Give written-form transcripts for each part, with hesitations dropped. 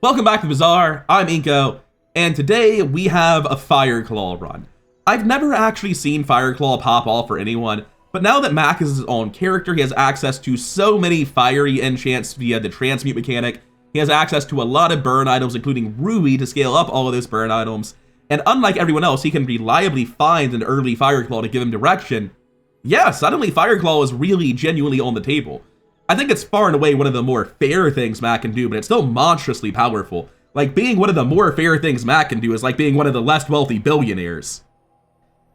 Welcome back to Bazaar, I'm Inko, and today we have a Fireclaw run. I've never actually seen Fireclaw pop off for anyone, but now that Mac is his own character, he has access to so many fiery enchants via the transmute mechanic. He has access to a lot of burn items, including Ruby, to scale up all of those burn items. And unlike everyone else, he can reliably find an early Fireclaw to give him direction. Yeah, suddenly Fireclaw is really genuinely on the table. I think it's far and away one of the more fair things Mac can do, but it's still monstrously powerful. Like, being one of the more fair things Mac can do is like being one of the less wealthy billionaires.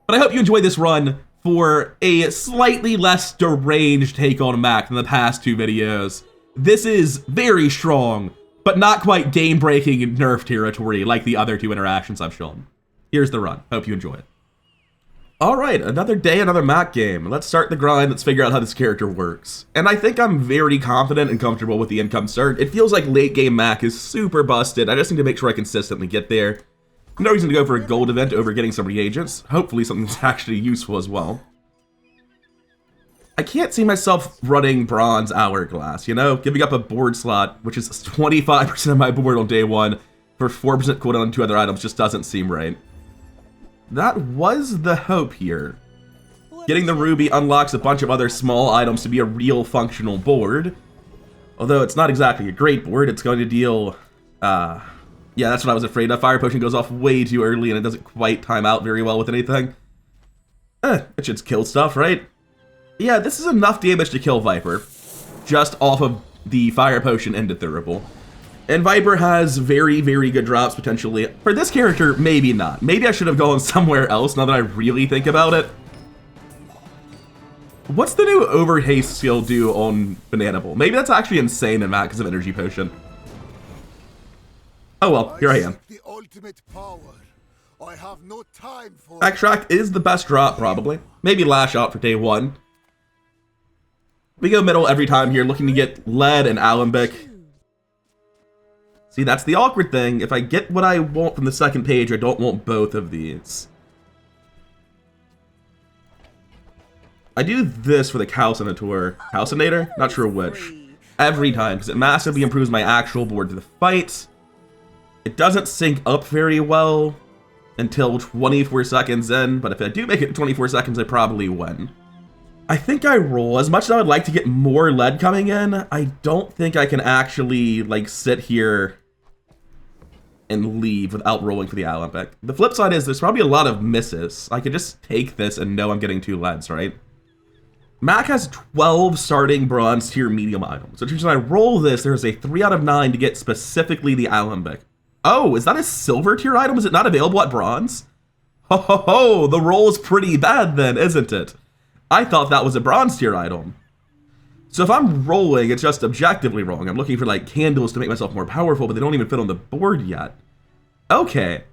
But I hope you enjoy this run for a slightly less deranged take on Mac than the past two videos. This is very strong, but not quite game-breaking nerf territory like the other two interactions I've shown. Here's the run. Hope you enjoy it. Alright, another day, another Mac game. Let's start the grind, let's figure out how this character works. And I think I'm very confident and comfortable with the income start. It feels like late game Mac is super busted. I just need to make sure I consistently get there. No reason to go for a gold event over getting some reagents. Hopefully something that's actually useful as well. I can't see myself running bronze hourglass, you know? Giving up a board slot, which is 25% of my board on day one, for 4% cooldown on two other items just doesn't seem right. That was the hope here. Getting the Ruby unlocks a bunch of other small items to be a real functional board. Although it's not exactly a great board, it's going to deal... yeah, that's what I was afraid of. Fire Potion goes off way too early and it doesn't quite time out very well with anything. It should kill stuff, right? Yeah, this is enough damage to kill Viper. Just off of the Fire Potion and Etherible. And Viper has very, very good drops, potentially. For this character, maybe not. Maybe I should have gone somewhere else, now that I really think about it. What's the new Overhaste skill do on Bananable? Maybe that's actually insane in Mac because of Energy Potion. Oh well, here I am. The ultimate power. I have no time for Backtrack is the best drop, probably. Maybe Lash Out for day one. We go middle every time here, looking to get Lead and Alembic. See, that's the awkward thing. If I get what I want from the second page, I don't want both of these. I do this for the Calcinator? Not sure which. Every time, because it massively improves my actual board to the fight. It doesn't sync up very well until 24 seconds in, but if I do make it 24 seconds, I probably win. I think I roll. As much as I would like to get more lead coming in, I don't think I can actually, like, sit here and leave without rolling for the Alembic. The flip side is there's probably a lot of misses. I could just take this and know I'm getting two leads, right? Mac has 12 starting bronze tier medium items, which means when I roll this, there's a 3 out of 9 to get specifically the Alembic. Oh, is that a silver tier item? Is it not available at bronze? Ho ho ho, the roll is pretty bad then, isn't it? I thought that was a bronze tier item. So if I'm rolling, it's just objectively wrong. I'm looking for like candles to make myself more powerful, but they don't even fit on the board yet. Okay.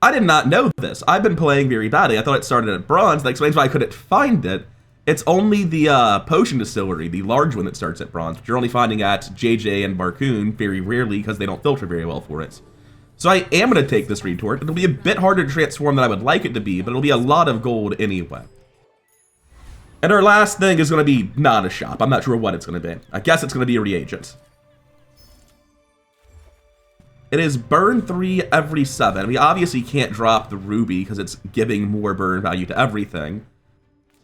I did not know this. I've been playing very badly. I thought it started at bronze. That explains why I couldn't find it. It's only the potion distillery, the large one that starts at bronze, but you're only finding at JJ and Barcoon very rarely because they don't filter very well for it. So I am going to take this retort. It'll be a bit harder to transform than I would like it to be, but it'll be a lot of gold anyway. And our last thing is going to be not a shop. I'm not sure what it's going to be. I guess it's going to be a reagent. It is burn 3 every 7. We obviously can't drop the Ruby because it's giving more burn value to everything.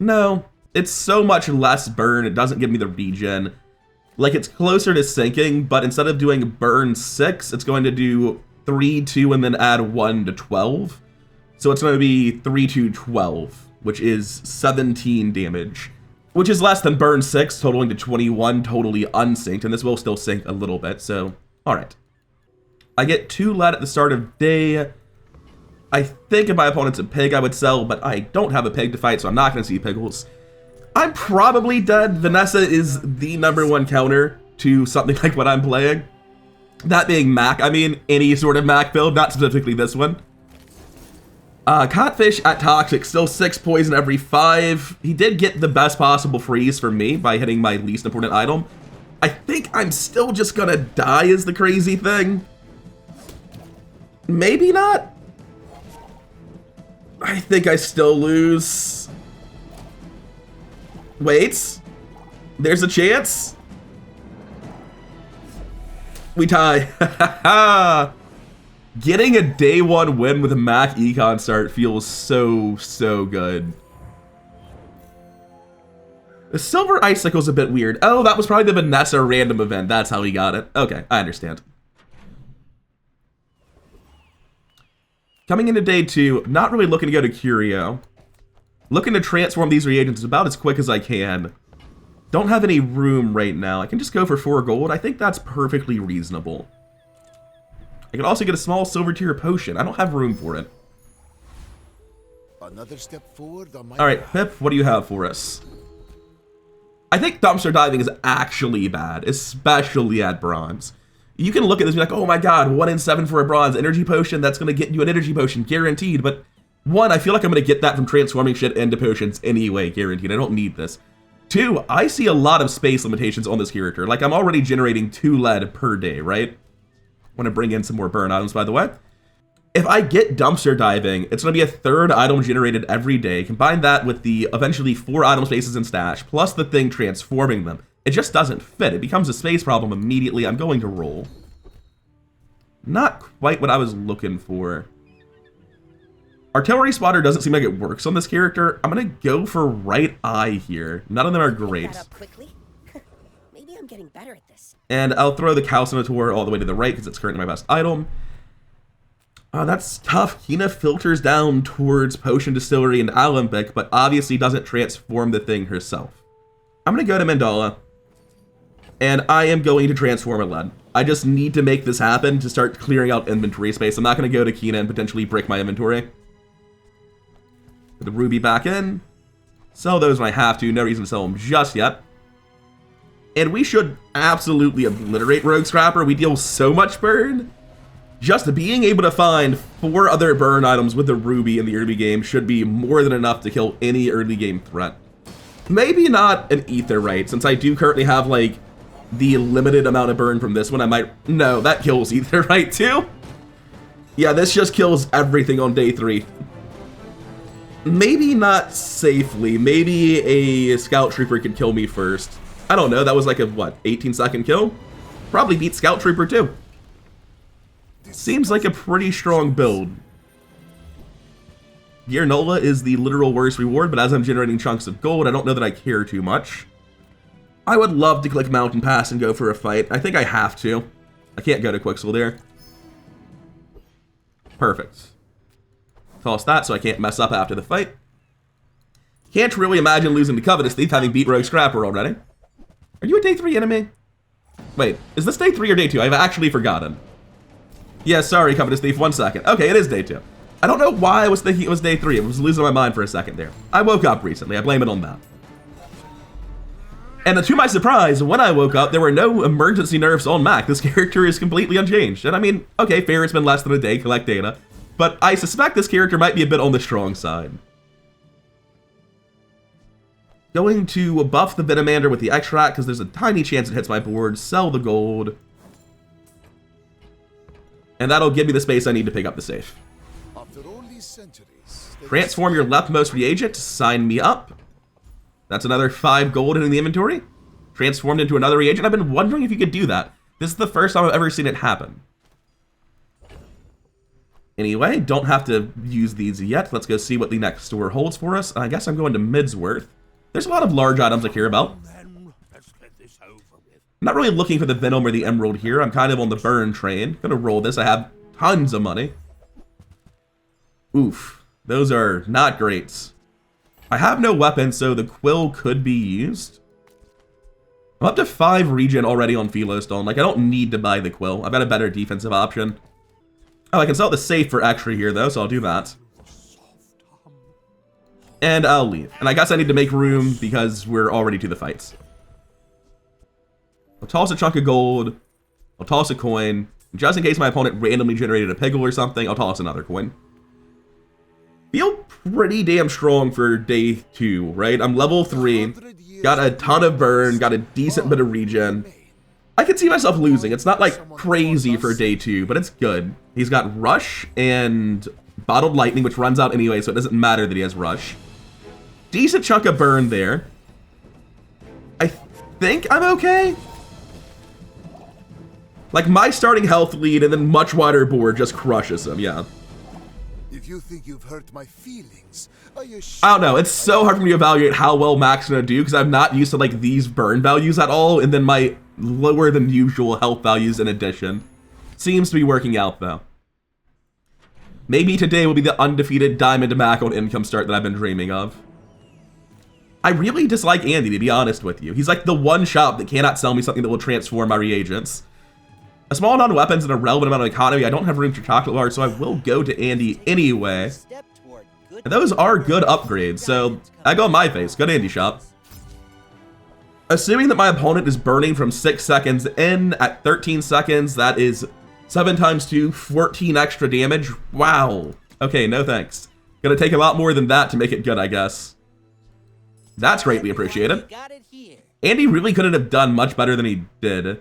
No, it's so much less burn. It doesn't give me the regen. Like, it's closer to sinking, but instead of doing burn 6, it's going to do 3, 2, and then add 1 to 12. So it's going to be 3, 2, 12. Which is 17 damage, which is less than burn 6, totaling to 21, totally unsynced, and this will still sync a little bit, so, alright. I get 2 lead at the start of day. I think if my opponent's a pig, I would sell, but I don't have a pig to fight, so I'm not going to see pickles. I'm probably dead. Vanessa is the #1 counter to something like what I'm playing. That being Mac, I mean any sort of Mac build, not specifically this one. Codfish at Toxic, still 6 poison every 5. He did get the best possible freeze for me by hitting my least important item. I think I'm still just gonna die is the crazy thing. Maybe not. I think I still lose. Wait. There's a chance. We tie. Getting a day 1 win with a Mac Econ start feels so good. The Silver Icicle's a bit weird. Oh, that was probably the Vanessa random event. That's how he got it. Okay, I understand. Coming into day 2, not really looking to go to Curio. Looking to transform these reagents about as quick as I can. Don't have any room right now. I can just go for 4 gold. I think that's perfectly reasonable. I could also get a small silver tier potion. I don't have room for it. Another step forward on my Alright, Pip, what do you have for us? I think dumpster diving is actually bad, especially at bronze. You can look at this and be like, oh my god, 1 in 7 for a bronze energy potion, that's going to get you an energy potion, guaranteed. But 1, I feel like I'm going to get that from transforming shit into potions anyway, guaranteed. I don't need this. 2, I see a lot of space limitations on this character. Like, I'm already generating 2 lead per day, right? Want to bring in some more burn items, by the way. If I get dumpster diving, it's going to be a 3rd item generated every day. Combine that with the eventually 4 item spaces in stash, plus the thing transforming them. It just doesn't fit. It becomes a space problem immediately. I'm going to roll. Not quite what I was looking for. Artillery spotter doesn't seem like it works on this character. I'm going to go for right eye here. None of them are great. Maybe I'm getting better at this. And I'll throw the Calcinator all the way to the right because it's currently my best item. That's tough. Kina filters down towards Potion Distillery and Olympic, but obviously doesn't transform the thing herself. I'm going to go to Mandala, and I am going to transform a lead. I just need to make this happen to start clearing out inventory space. I'm not going to go to Kina and potentially break my inventory. Put the ruby back in. Sell those when I have to. No reason to sell them just yet. And we should absolutely obliterate Rogue Scrapper. We deal so much burn. Just being able to find 4 other burn items with the ruby in the early game should be more than enough to kill any early game threat. Maybe not an Aetherite, since I do currently have, like, the limited amount of burn from this one. I might... No, that kills Aetherite too. Yeah, this just kills everything on day 3. Maybe not safely. Maybe a Scout Trooper could kill me first. I don't know. That was like a, what, 18-second kill? Probably beat Scout Trooper too. Seems like a pretty strong build. Gear Nola is the literal worst reward, but as I'm generating chunks of gold, I don't know that I care too much. I would love to click Mountain Pass and go for a fight. I think I have to. I can't go to Quixel there. Perfect. Toss that so I can't mess up after the fight. Can't really imagine losing to Covetous Thief having beat Rogue Scrapper already. Are you a day 3 enemy? Wait, is this day 3 or day 2? I've actually forgotten. Yeah, sorry, Covetous Thief, 1 second. Okay, it is day 2. I don't know why I was thinking it was day 3. I was losing my mind for a second there. I woke up recently. I blame it on that. And to my surprise, when I woke up, there were no emergency nerfs on Mac. This character is completely unchanged. And I mean, okay, fair, it's been less than a day, collect data. But I suspect this character might be a bit on the strong side. Going to buff the Venomander with the extract, because there's a tiny chance it hits my board. Sell the gold. And that'll give me the space I need to pick up the safe. After all these centuries, Transform your leftmost reagent to sign me up. That's another 5 gold in the inventory. Transformed into another reagent. I've been wondering if you could do that. This is the first time I've ever seen it happen. Anyway, don't have to use these yet. Let's go see what the next store holds for us. I guess I'm going to Midsworth. There's a lot of large items I care about. I'm not really looking for the Venom or the Emerald here. I'm kind of on the burn train. Gonna roll this. I have tons of money. Oof. Those are not great. I have no weapon, so the Quill could be used. I'm up to 5 regen already on Philostone. Like, I don't need to buy the Quill. I've got a better defensive option. Oh, I can sell the safe for extra here, though, so I'll do that. And I'll leave. And I guess I need to make room because we're already to the fights. I'll toss a chunk of gold. I'll toss a coin. Just in case my opponent randomly generated a Piggle or something, I'll toss another coin. Feel pretty damn strong for day 2, right? I'm level 3. Got a ton of burn. Got a decent bit of regen. I can see myself losing. It's not like crazy for day 2, but it's good. He's got Rush and Bottled Lightning, which runs out anyway, so it doesn't matter that he has Rush. Decent chunk of burn there. I think I'm okay. Like, my starting health lead and then much wider board just crushes him, yeah. If you think you've hurt my feelings, I don't know, it's so hard for me to evaluate how well Max is gonna do because I'm not used to, like, these burn values at all, and then my lower than usual health values in addition. Seems to be working out, though. Maybe today will be the undefeated Diamond Mac on income start that I've been dreaming of. I really dislike Andy, to be honest with you. He's like the one shop that cannot sell me something that will transform my reagents. A small amount of weapons and a relevant amount of economy. I don't have room for chocolate bars, so I will go to Andy anyway. And those are good upgrades, so I go on my face. Good Andy shop. Assuming that my opponent is burning from 6 seconds in at 13 seconds, that is 7 times 2, 14 extra damage. Wow. Okay, no thanks. Gonna take a lot more than that to make it good, I guess. That's greatly appreciated. Andy really couldn't have done much better than he did.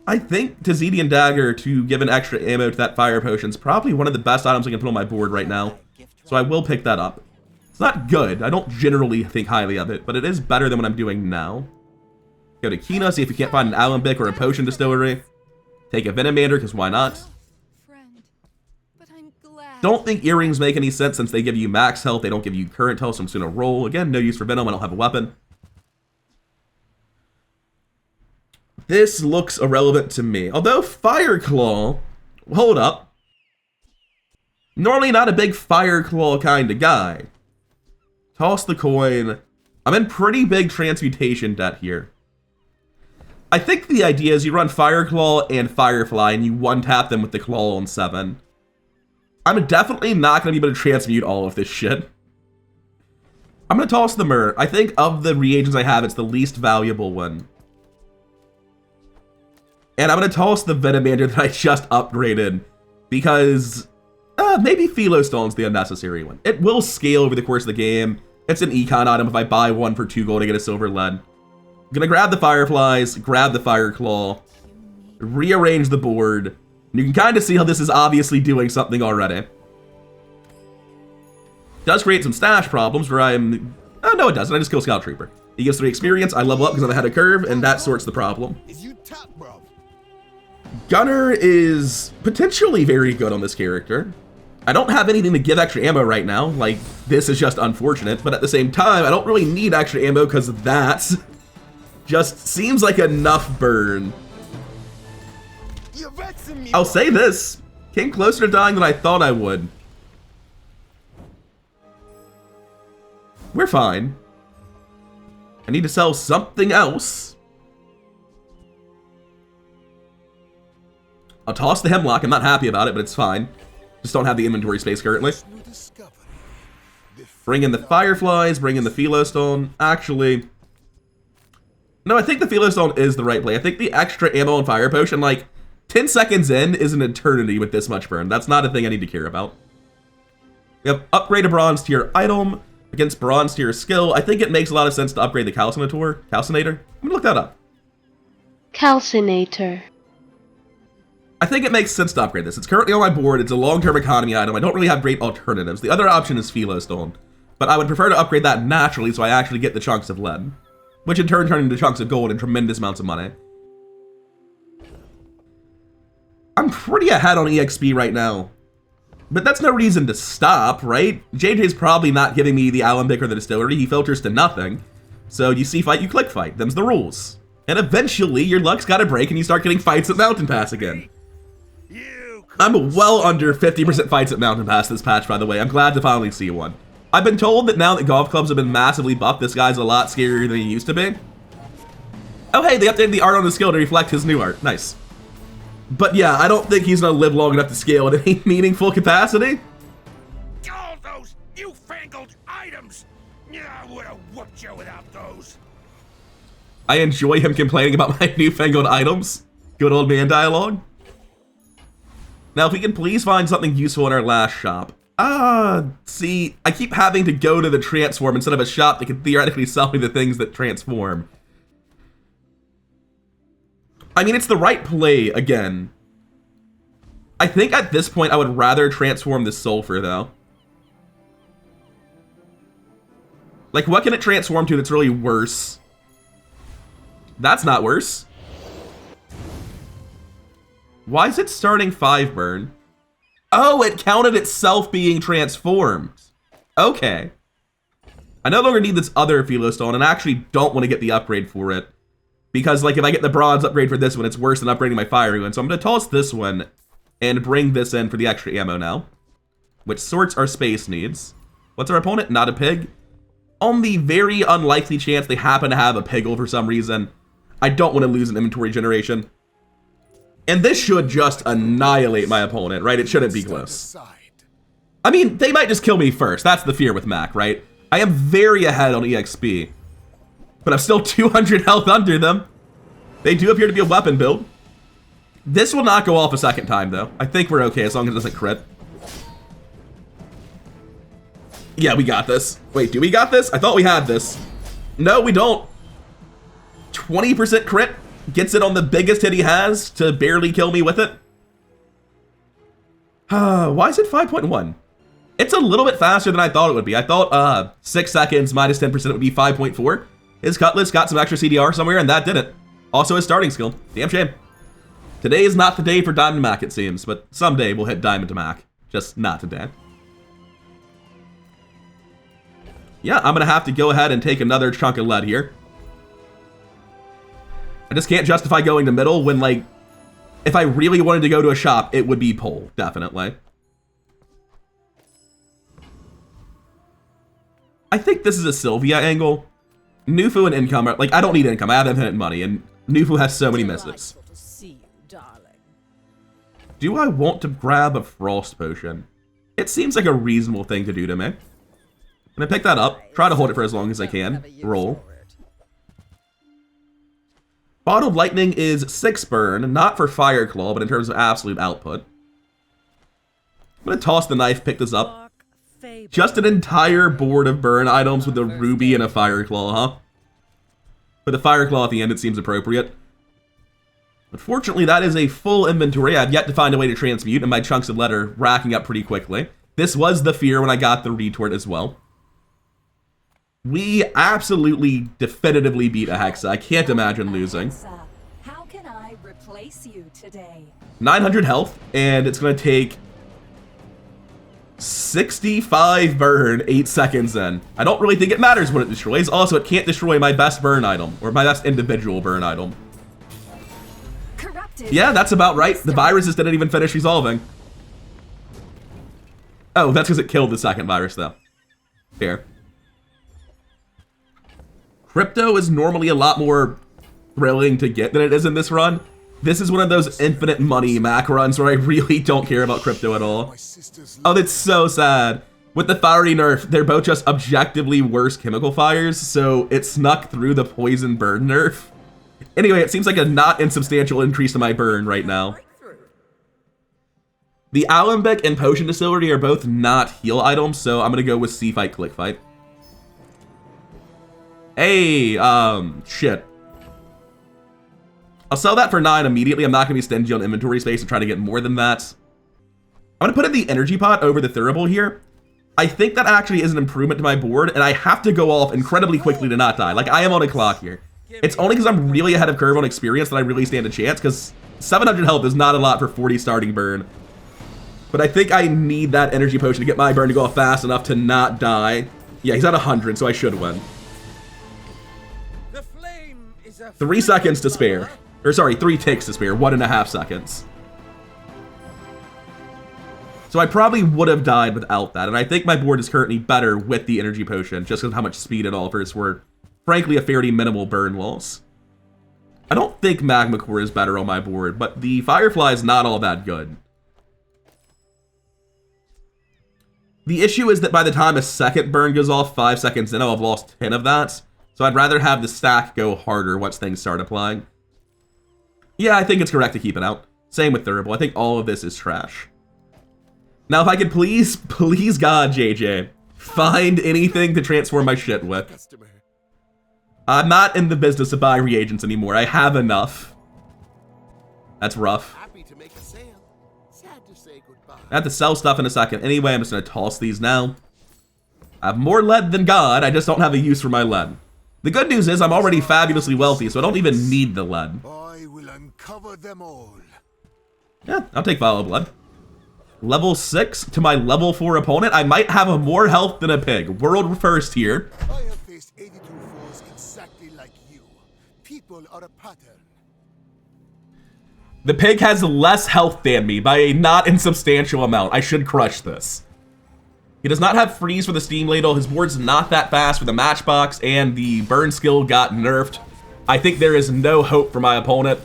I think Tzidian Dagger to give an extra ammo to that fire potion is probably one of the best items I can put on my board right now. So I will pick that up. It's not good. I don't generally think highly of it, but it is better than what I'm doing now. Go to Kina, see if you can't find an Alembic or a potion distillery. Take a Venomander, because why not? Don't think earrings make any sense since they give you max health, they don't give you current health, so I'm just gonna roll. Again, no use for Venom, I don't have a weapon. This looks irrelevant to me. Although Fireclaw, hold up. Normally not a big Fireclaw kind of guy. Toss the coin. I'm in pretty big transmutation debt here. I think the idea is you run Fireclaw and Firefly and you one-tap them with the Claw on 7. I'm definitely not going to be able to transmute all of this shit. I'm going to toss the Myrrh. I think of the reagents I have, it's the least valuable one. And I'm going to toss the Venomander that I just upgraded because maybe Philostone's the unnecessary one. It will scale over the course of the game. It's an econ item if I buy one for 2 gold to get a silver lead. I'm going to grab the Fireflies, grab the Fireclaw, rearrange the board. You can kind of see how this is obviously doing something already. Does create some stash problems where I'm... Oh, no, it doesn't. I just kill Scout Trooper. He gives 3 experience, I level up because I'm ahead of curve, and that sorts the problem. Gunner is potentially very good on this character. I don't have anything to give extra ammo right now. Like, this is just unfortunate, but at the same time, I don't really need extra ammo because that just seems like enough burn. I'll say this, came closer to dying than I thought I would. We're fine. I need to sell something else. I'll toss the Hemlock, I'm not happy about it, but it's fine. Just don't have the inventory space currently. Bring in the Fireflies, bring in the Philostone. Actually, no, I think the Philostone is the right play. I think the extra ammo and Fire Potion, like, 10 seconds in is an eternity with this much burn. That's not a thing I need to care about. We have upgrade a bronze tier item against bronze tier skill. I think it makes a lot of sense to upgrade the Calcinator. Calcinator? I'm gonna look that up. Calcinator. I think it makes sense to upgrade this. It's currently on my board. It's a long-term economy item. I don't really have great alternatives. The other option is Philostone, but I would prefer to upgrade that naturally so I actually get the chunks of lead, which in turn turn into chunks of gold and tremendous amounts of money. I'm pretty ahead on EXP right now, but that's no reason to stop, right? JJ's probably not giving me the Alembic or the distillery. He filters to nothing. So you see fight, you click fight. Them's the rules. And eventually your luck's gotta break and you start getting fights at Mountain Pass again. I'm well under 50% fights at Mountain Pass this patch, by the way. I'm glad to finally see one. I've been told that now that golf clubs have been massively buffed, this guy's a lot scarier than he used to be. Oh hey, they updated the art on the skill to reflect his new art. Nice. But yeah, I don't think he's gonna live long enough to scale at any meaningful capacity. All those newfangled items! I would have whooped you without those. I enjoy him complaining about my newfangled items. Good old man dialogue. Now, if we can please find something useful in our last shop. See, I keep having to go to the transform instead of a shop that can theoretically sell me the things that transform. I mean, it's the right play, again. I think at this point I would rather transform the Sulfur, though. Like, what can it transform to that's really worse? That's not worse. Why is it starting 5 burn? Oh, it counted itself being transformed. Okay. I no longer need this other Philo Stone, and I actually don't want to get the upgrade for it. Because, like, if I get the bronze upgrade for this one, it's worse than upgrading my fiery one. So I'm going to toss this one and bring this in for the extra ammo now. Which sorts our space needs. What's our opponent? Not a pig. On the very unlikely chance they happen to have a piggle for some reason, I don't want to lose an inventory generation. And this should just annihilate my opponent, right? It shouldn't be close. I mean, they might just kill me first. That's the fear with Mac, right? I am very ahead on EXP. But I'm still 200 health under them. They do appear to be a weapon build. This will not go off a second time, though. I think we're okay as long as it doesn't crit. Yeah, we got this. Wait, do we got this? I thought we had this. No, we don't. 20% crit. Gets it on the biggest hit he has to barely kill me with it. Why is it 5.1? It's a little bit faster than I thought it would be. I thought 6 seconds minus 10% would be 5.4. His Cutlass got some extra CDR somewhere, and that did it. Also his starting skill. Damn shame. Today is not the day for Diamond Mac, it seems, but someday we'll hit Diamond to Mac. Just not today. Yeah, I'm gonna have to go ahead and take another chunk of lead here. I just can't justify going to middle when, like, if I really wanted to go to a shop, it would be pole, definitely. I think this is a Sylvia angle. Nufu and income are, like, I don't need income, I have infinite money, and Nufu has so many misses. Do I want to grab a frost potion? It seems like a reasonable thing to do to me. I'm gonna pick that up, try to hold it for as long as I can. Roll. Bottled Lightning is 6 burn, not for Fireclaw, but in terms of absolute output. I'm gonna toss the knife, pick this up. Just an entire board of burn items with a ruby and a Fireclaw, huh? With a Fireclaw at the end, it seems appropriate. Unfortunately, that is a full inventory. I've yet to find a way to transmute, and my chunks of lead are racking up pretty quickly. This was the fear when I got the retort as well. We absolutely, definitively beat a Hexa. I can't imagine losing. How can I replace you today? 900 health, and it's going to take 65 burn 8 seconds in. I don't really think it matters what it destroys. Also, it can't destroy my best burn item, or my best individual burn item. Corrupted. Yeah, that's about right. The viruses didn't even finish resolving. Oh, that's because it killed the second virus, though. Fair. Crypto is normally a lot more thrilling to get than it is in this run. This is one of those infinite money Mac runs where I really don't care about crypto at all. Oh, that's so sad. With the fiery nerf, they're both just objectively worse chemical fires, so it snuck through the poison burn nerf. Anyway, it seems like a not insubstantial increase to my burn right now. The Alembic and Potion Distillery are both not heal items, so I'm gonna go with C Fight, Click Fight. Hey, shit. I'll sell that for 9 immediately. I'm not gonna be stingy on inventory space and try to get more than that. I'm gonna put in the energy pot over the Thurible here. I think that actually is an improvement to my board, and I have to go off incredibly quickly to not die. Like, I am on a clock here. It's only because I'm really ahead of curve on experience that I really stand a chance, because 700 health is not a lot for 40 starting burn. But I think I need that energy potion to get my burn to go off fast enough to not die. Yeah, he's at 100, so I should win. 3 seconds to spare. Or sorry, 3 ticks to spare, 1.5 seconds. So I probably would have died without that, and I think my board is currently better with the energy potion, just because of how much speed it offers for, frankly, a fairly minimal burn loss. I don't think Magma Core is better on my board, but the Firefly is not all that good. The issue is that by the time a second burn goes off 5 seconds in, I'll have lost 10 of that, so I'd rather have the stack go harder once things start applying. Yeah, I think it's correct to keep it out. Same with Thurible. I think all of this is trash. Now, if I could please God, JJ, find anything to transform my shit with. I'm not in the business of buying reagents anymore. I have enough. That's rough. Happy to make a sale. Sad to say goodbye. I have to sell stuff in a second. Anyway, I'm just going to toss these now. I have more lead than God. I just don't have a use for my lead. The good news is I'm already fabulously wealthy, so I don't even need the lead. I will uncover them all. Yeah, I'll take Vial of Blood. Level 6 to my level 4 opponent. I might have a more health than a pig. World first here. I have faced 82 foes exactly like you. People are a pattern. The pig has less health than me by a not insubstantial amount. I should crush this. He does not have freeze for the steam ladle. His board's not that fast for the matchbox, and the burn skill got nerfed. I think there is no hope for my opponent.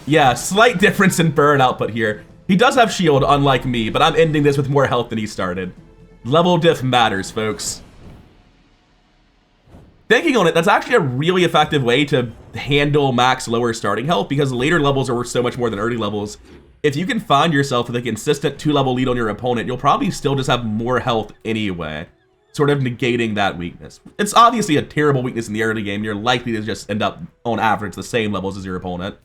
Yeah, slight difference in burn output here. He does have shield, unlike me, but I'm ending this with more health than he started. Level diff matters, folks. Thinking on it, that's actually a really effective way to handle max lower starting health, because later levels are worth so much more than early levels. If you can find yourself with a consistent 2-level lead on your opponent, you'll probably still just have more health anyway, sort of negating that weakness. It's obviously a terrible weakness in the early game. You're likely to just end up, on average, the same levels as your opponent.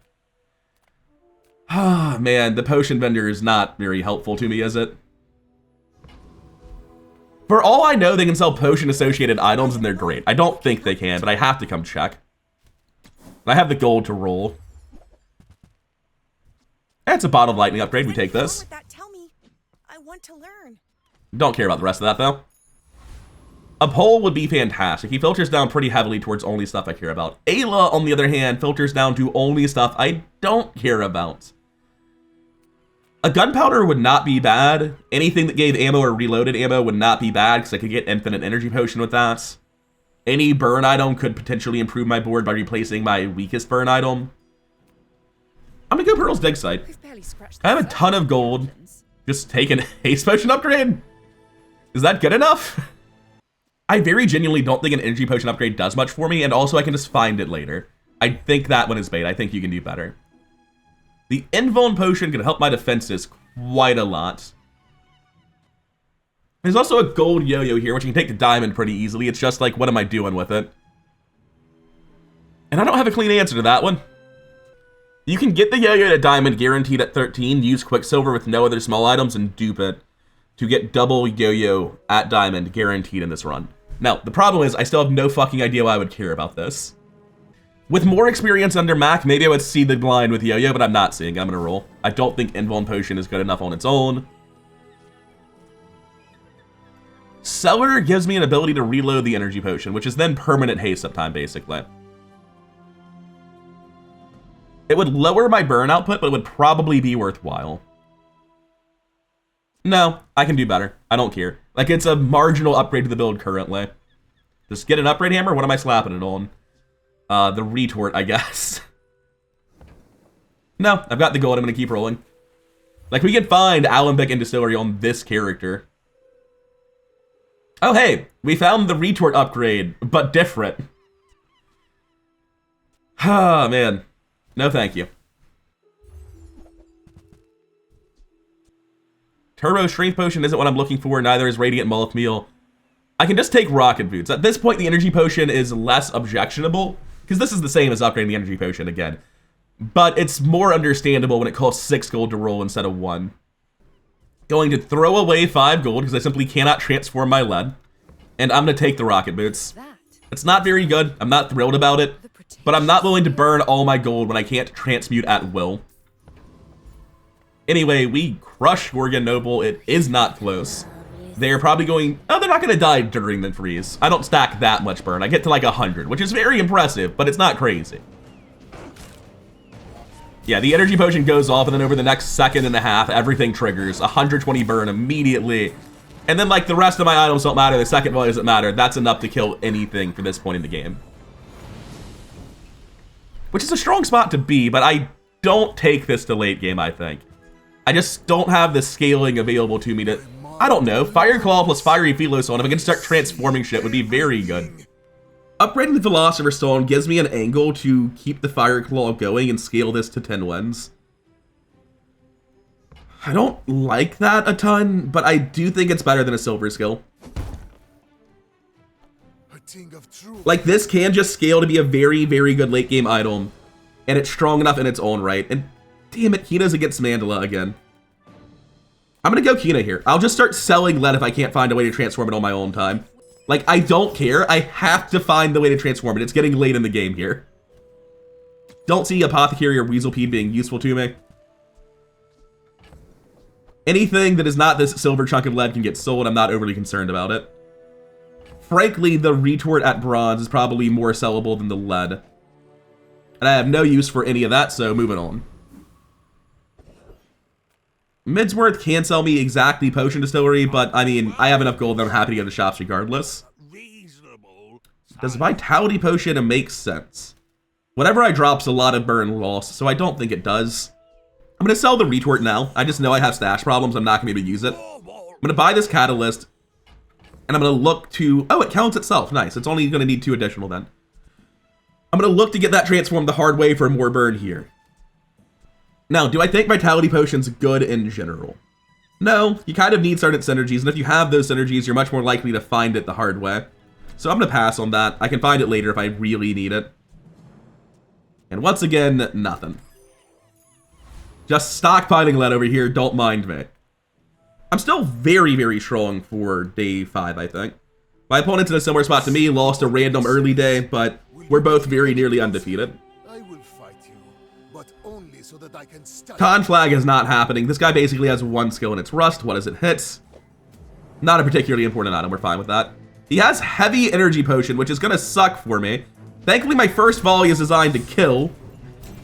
Ah, man, the potion vendor is not very helpful to me, is it? For all I know, they can sell potion-associated items, and they're great. I don't think they can, but I have to come check. I have the gold to roll. It's a bottle of lightning upgrade. We take this. Tell me. I want to learn. Don't care about the rest of that, though. A pole would be fantastic. He filters down pretty heavily towards only stuff I care about. Ayla, on the other hand, filters down to only stuff I don't care about. A gunpowder would not be bad. Anything that gave ammo or reloaded ammo would not be bad, because I could get infinite energy potion with that. Any burn item could potentially improve my board by replacing my weakest burn item. I'm gonna go Pearl's Dig Site. I have a ton of gold. Just take an haste potion upgrade. Is that good enough? I very genuinely don't think an energy potion upgrade does much for me, and also I can just find it later. I think that one is bait. I think you can do better. The invuln potion can help my defenses quite a lot. There's also a gold yo-yo here, which you can take to diamond pretty easily. It's just like, what am I doing with it? And I don't have a clean answer to that one. You can get the yo-yo to diamond guaranteed at 13, use Quicksilver with no other small items, and dupe it to get double yo-yo at diamond guaranteed in this run. Now, the problem is I still have no fucking idea why I would care about this. With more experience under Mac, maybe I would see the blind with yo-yo, but I'm not seeing. I'm gonna roll. I don't think invuln potion is good enough on its own. Cellar gives me an ability to reload the energy potion, which is then permanent haste uptime, basically. It would lower my burn output, but it would probably be worthwhile. No, I can do better. I don't care. Like, it's a marginal upgrade to the build currently. Just get an upgrade hammer? What am I slapping it on? The retort, I guess. No, I've got the gold. I'm gonna keep rolling. Like, we can find Alembic and Distillery on this character. Oh, hey, we found the retort upgrade, but different. Ah, man. No, thank you. Turbo Strength Potion isn't what I'm looking for, neither is Radiant Mullet Meal. I can just take Rocket Boots. At this point, the Energy Potion is less objectionable, because this is the same as upgrading the Energy Potion again. But it's more understandable when it costs 6 gold to roll instead of 1. Going to throw away 5 gold, because I simply cannot transform my lead. And I'm going to take the Rocket Boots. It's not very good. I'm not thrilled about it. But I'm not willing to burn all my gold when I can't transmute at will. Anyway, we crush Gorgon Noble. It is not close. They're probably going... Oh, they're not going to die during the freeze. I don't stack that much burn. I get to like 100, which is very impressive, but it's not crazy. Yeah, the energy potion goes off, and then over the next second and a half, everything triggers. 120 burn immediately. And then, like, the rest of my items don't matter. The second one doesn't matter. That's enough to kill anything for this point in the game. Which is a strong spot to be, but I don't take this to late game, I think. I just don't have the scaling available to me to... I don't know. Fireclaw plus Fiery Philos on. If I can start transforming shit, would be very good. Upgrading the Philosopher's Stone gives me an angle to keep the Fireclaw going and scale this to 10 wins. I don't like that a ton, but I do think it's better than a Silver Skill. Like, this can just scale to be a very, very good late game item, and it's strong enough in its own right. And damn it, Kina's against Mandala again. I'm gonna go Kina here. I'll just start selling lead if I can't find a way to transform it on my own time. Like, I don't care. I have to find the way to transform it. It's getting late in the game here. Don't see Apothecary or Weaselpede being useful to me. Anything that is not this silver chunk of lead can get sold. I'm not overly concerned about it. Frankly, the retort at bronze is probably more sellable than the lead. And I have no use for any of that, so moving on. Midsworth can sell me exactly potion distillery, but I mean, I have enough gold that I'm happy to go to the shops regardless. Does vitality potion make sense? Whatever I drop's a lot of burn loss, so I don't think it does. I'm going to sell the retort now. I just know I have stash problems. I'm not going to be able to use it. I'm going to buy this catalyst, and I'm going to look to... Oh, it counts itself. Nice. It's only going to need 2 additional then. I'm going to look to get that transformed the hard way for more burn here. Now, do I think Vitality Potion's good in general? No, you kind of need certain synergies, and if you have those synergies, you're much more likely to find it the hard way. So I'm going to pass on that. I can find it later if I really need it. And once again, nothing. Just stockpiling lead over here, don't mind me. I'm still very, very strong for day 5, I think. My opponent's in a similar spot to me, lost a random early day, but we're both very nearly undefeated. I will fight you, but only so that I can study. Con flag is not happening. This guy basically has 1 skill and it's rust. What does it hit? Not a particularly important item. We're fine with that. He has heavy energy potion, which is going to suck for me. Thankfully, my first volley is designed to kill,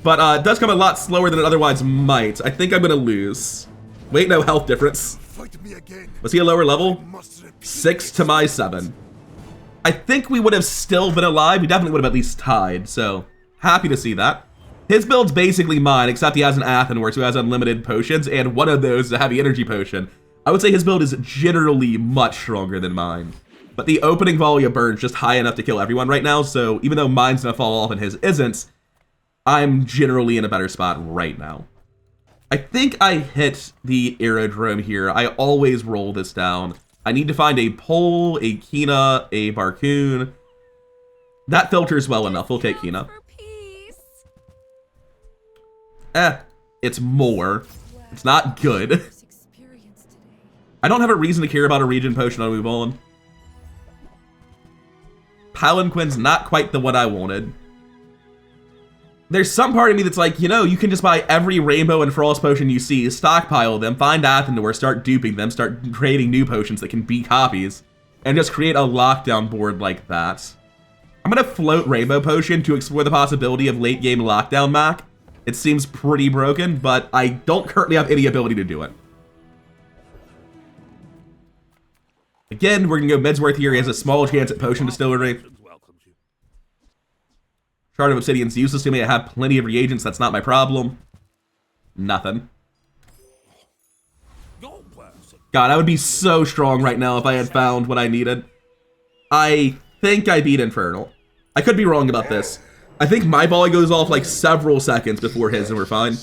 but it does come a lot slower than it otherwise might. I think I'm going to lose. Wait, no, health difference. Fight me again. Was he a lower level? Must repeat 6 to my 7. I think we would have still been alive. We definitely would have at least tied, so happy to see that. His build's basically mine, except he has an Athenwort, who has unlimited potions, and one of those is a heavy energy potion. I would say his build is generally much stronger than mine. But the opening volley of burn is just high enough to kill everyone right now, so even though mine's gonna fall off and his isn't, I'm generally in a better spot right now. I think I hit the aerodrome here. I always roll this down. I need to find a pole, a Kina, a Barcoon. That filters well enough. We'll take Kina. It's more. It's not good. I don't have a reason to care about a regen potion. I'll move on. Palanquin's not quite the one I wanted. There's some part of me that's like, you know, you can just buy every rainbow and frost potion you see, stockpile them, find Athenor, start duping them, start creating new potions that can be copies, and just create a lockdown board like that. I'm gonna float rainbow potion to explore the possibility of late game lockdown Mac. It seems pretty broken, but I don't currently have any ability to do it. Again, we're gonna go Midsworth here. He has a small chance at potion distillery. Shard of Obsidian's useless to me. I have plenty of reagents. That's not my problem. Nothing. God, I would be so strong right now if I had found what I needed. I think I beat Infernal. I could be wrong about this. I think my volley goes off like several seconds before his and we're fine.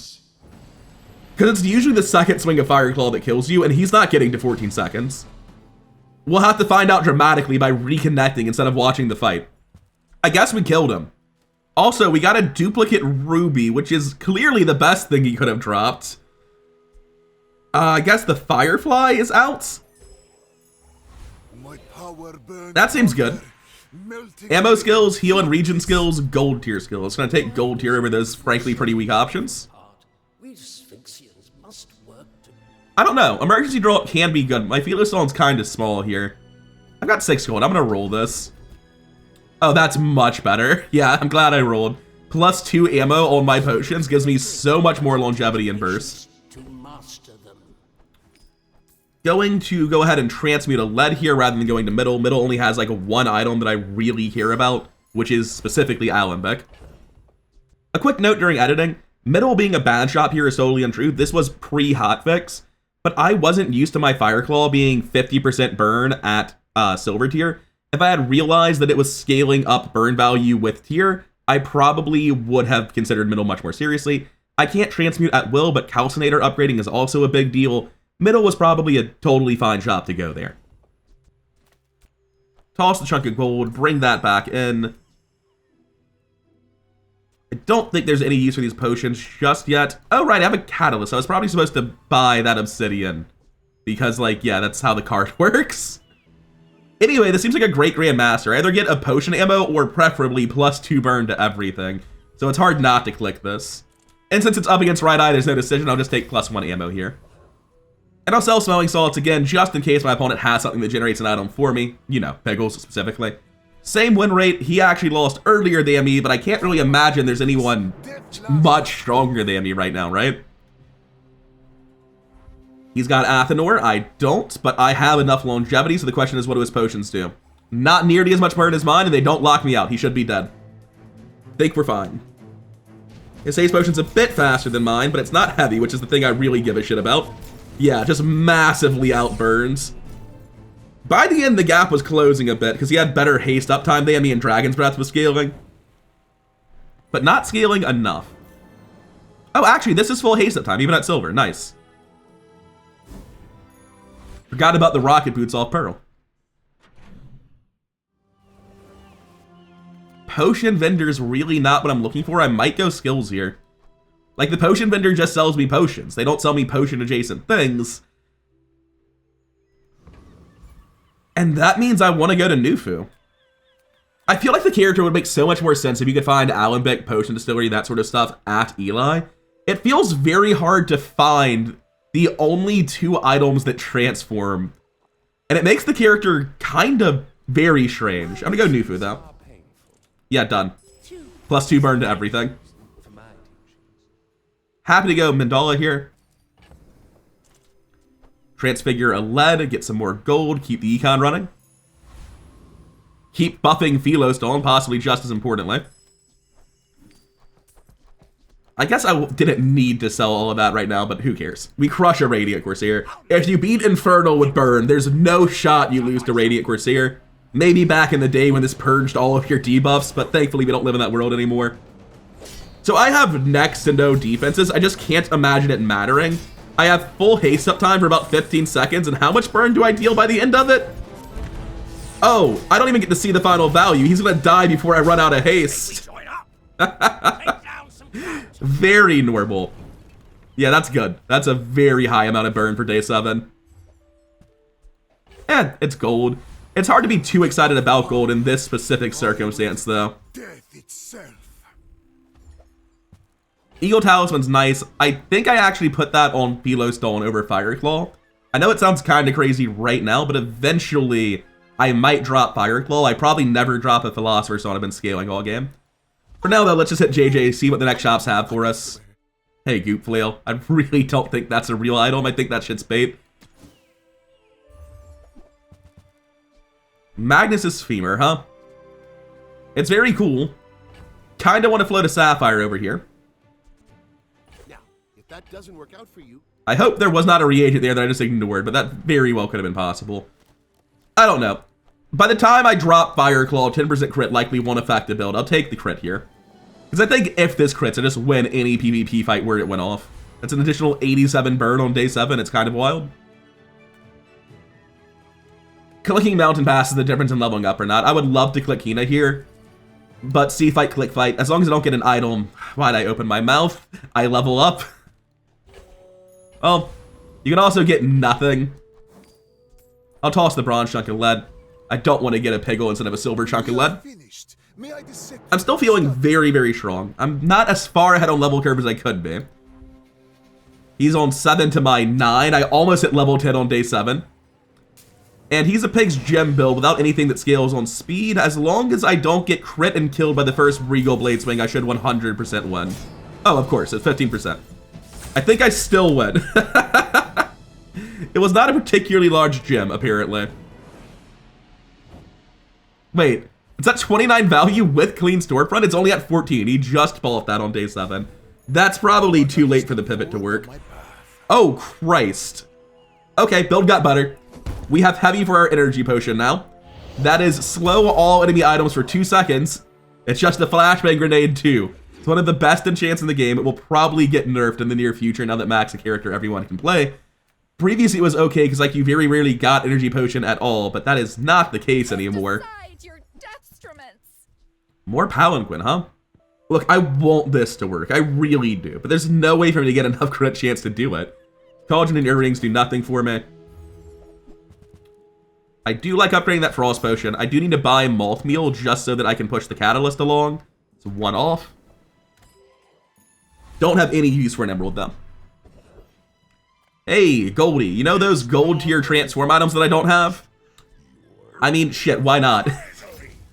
Because it's usually the second swing of Fireclaw that kills you, and he's not getting to 14 seconds. We'll have to find out dramatically by reconnecting instead of watching the fight. I guess we killed him. Also, we got a duplicate ruby, which is clearly the best thing he could have dropped. I guess the Firefly is out. my power burns. That seems good. Melting Ammo skills, heal and regen skills, gold tier skills. It's gonna take gold tier over those frankly pretty weak options. I don't know. Emergency draw can be good. My Feeler Stone's kind of small here. I've got 6 gold. I'm gonna roll this. Oh, that's much better. Yeah, I'm glad I rolled. Plus 2 ammo on my potions gives me so much more longevity and burst. Going to go ahead and transmute a lead here rather than going to middle. Middle only has like 1 item that I really care about, which is specifically Alembic. A quick note during editing, middle being a bad shop here is totally untrue. This was pre-hotfix, but I wasn't used to my Fireclaw being 50% burn at silver tier. If I had realized that it was scaling up burn value with tier, I probably would have considered middle much more seriously. I can't transmute at will, but calcinator upgrading is also a big deal. Middle was probably a totally fine shop to go there. Toss the chunk of gold, bring that back in. I don't think there's any use for these potions just yet. Oh, right, I have a catalyst. I was probably supposed to buy that obsidian. Because, like, yeah, that's how the card works. Anyway, this seems like a great Grandmaster. Either get a potion ammo or preferably plus 2 burn to everything. So it's hard not to click this. And since it's up against Right Eye, there's no decision. I'll just take plus 1 ammo here. And I'll sell smelling salts again, just in case my opponent has something that generates an item for me. You know, pickles specifically. Same win rate. He actually lost earlier than me, but I can't really imagine there's anyone much stronger than me right now, right? He's got Athenor. I don't, but I have enough longevity, so the question is, what do his potions do? Not nearly as much burn as mine, and they don't lock me out. He should be dead. Think we're fine. His haste potion's a bit faster than mine, but it's not heavy, which is the thing I really give a shit about. Yeah, just massively outburns. By the end, the gap was closing a bit, because he had better haste uptime than me, and Dragon's Breath was scaling. But not scaling enough. Oh, actually, this is full haste uptime, even at silver. Nice. Forgot about the rocket boots off Pearl. Potion vendor's really not what I'm looking for. I might go skills here. Like, the potion vendor just sells me potions. They don't sell me potion adjacent things. And that means I want to go to Nufu. I feel like the character would make so much more sense if you could find Alembic, Potion Distillery, that sort of stuff at Eli. It feels very hard to find the only 2 items that transform. And it makes the character kind of very strange. I'm gonna go Nufu, though. Yeah, done. +2 burn to everything. Happy to go Mandala here. Transfigure a lead, get some more gold, keep the econ running. Keep buffing Philostone, possibly just as importantly. I guess I didn't need to sell all of that right now, but who cares? We crush a Radiant Corsair. If you beat Infernal with Burn, there's no shot you lose to Radiant Corsair. Maybe back in the day when this purged all of your debuffs, but thankfully we don't live in that world anymore. So I have next to no defenses. I just can't imagine it mattering. I have full haste uptime for about 15 seconds, and how much burn do I deal by the end of it? Oh, I don't even get to see the final value. He's gonna die before I run out of haste. Very normal. Yeah, that's good. That's a very high amount of burn for day 7. And it's gold. It's hard to be too excited about gold in this specific circumstance, though. Death itself. Eagle Talisman's nice. I think I actually put that on Philostone over Fireclaw. I know it sounds kind of crazy right now, but eventually I might drop Fireclaw. I probably never drop a Philosopher's Stone. I've been scaling all game. For now, though, let's just hit JJ, see what the next shops have for us. Hey, Goop Flail. I really don't think that's a real item. I think that shit's bait. Magnus's Femur, huh? It's very cool. Kinda want to float a Sapphire over here. Now, if that doesn't work out for you, I hope there was not a reagent there that I just ignored, but that very well could have been possible. I don't know. By the time I drop Fireclaw, 10% crit likely won't affect the build. I'll take the crit here. Because I think if this crits, I just win any PvP fight where it went off. That's an additional 87 burn on day 7. It's kind of wild. Clicking Mountain Pass is the difference in leveling up or not. I would love to click Hina here. But see fight, click fight. As long as I don't get an item, why'd I open my mouth? I level up. Well, you can also get nothing. I'll toss the bronze chunk of lead. I don't want to get a piggle instead of a silver chunk of lead. finished. May I dissect I'm still feeling very, very strong. I'm not as far ahead on level curve as I could be. He's on 7 to my 9. I almost hit level 10 on day 7. And he's a pig's gem build without anything that scales on speed. As long as I don't get crit and killed by the first Regal Blade Swing, I should 100% win. Oh, of course, it's 15%. I think I still win. It was not a particularly large gem, apparently. Wait, is that 29 value with clean storefront? It's only at 14. He just bought that on day 7. That's probably too late for the pivot to work. Oh, Christ. Okay, build got better. We have heavy for our energy potion now. That is slow all enemy items for 2 seconds. It's just a flashbang grenade too. It's one of the best enchants in the game. It will probably get nerfed in the near future now that Mac's a character everyone can play. Previously it was okay because like you very rarely got energy potion at all, but that is not the case anymore. Your deathstruments. More Palanquin, huh? Look, I want this to work. I really do, but there's no way for me to get enough crit chance to do it. Collagen and earrings do nothing for me. I do like upgrading that Frost Potion. I do need to buy Malt Meal just so that I can push the Catalyst along. It's 1 off. Don't have any use for an Emerald, though. Hey, Goldie, you know those gold tier transform items that I don't have? I mean, shit, why not?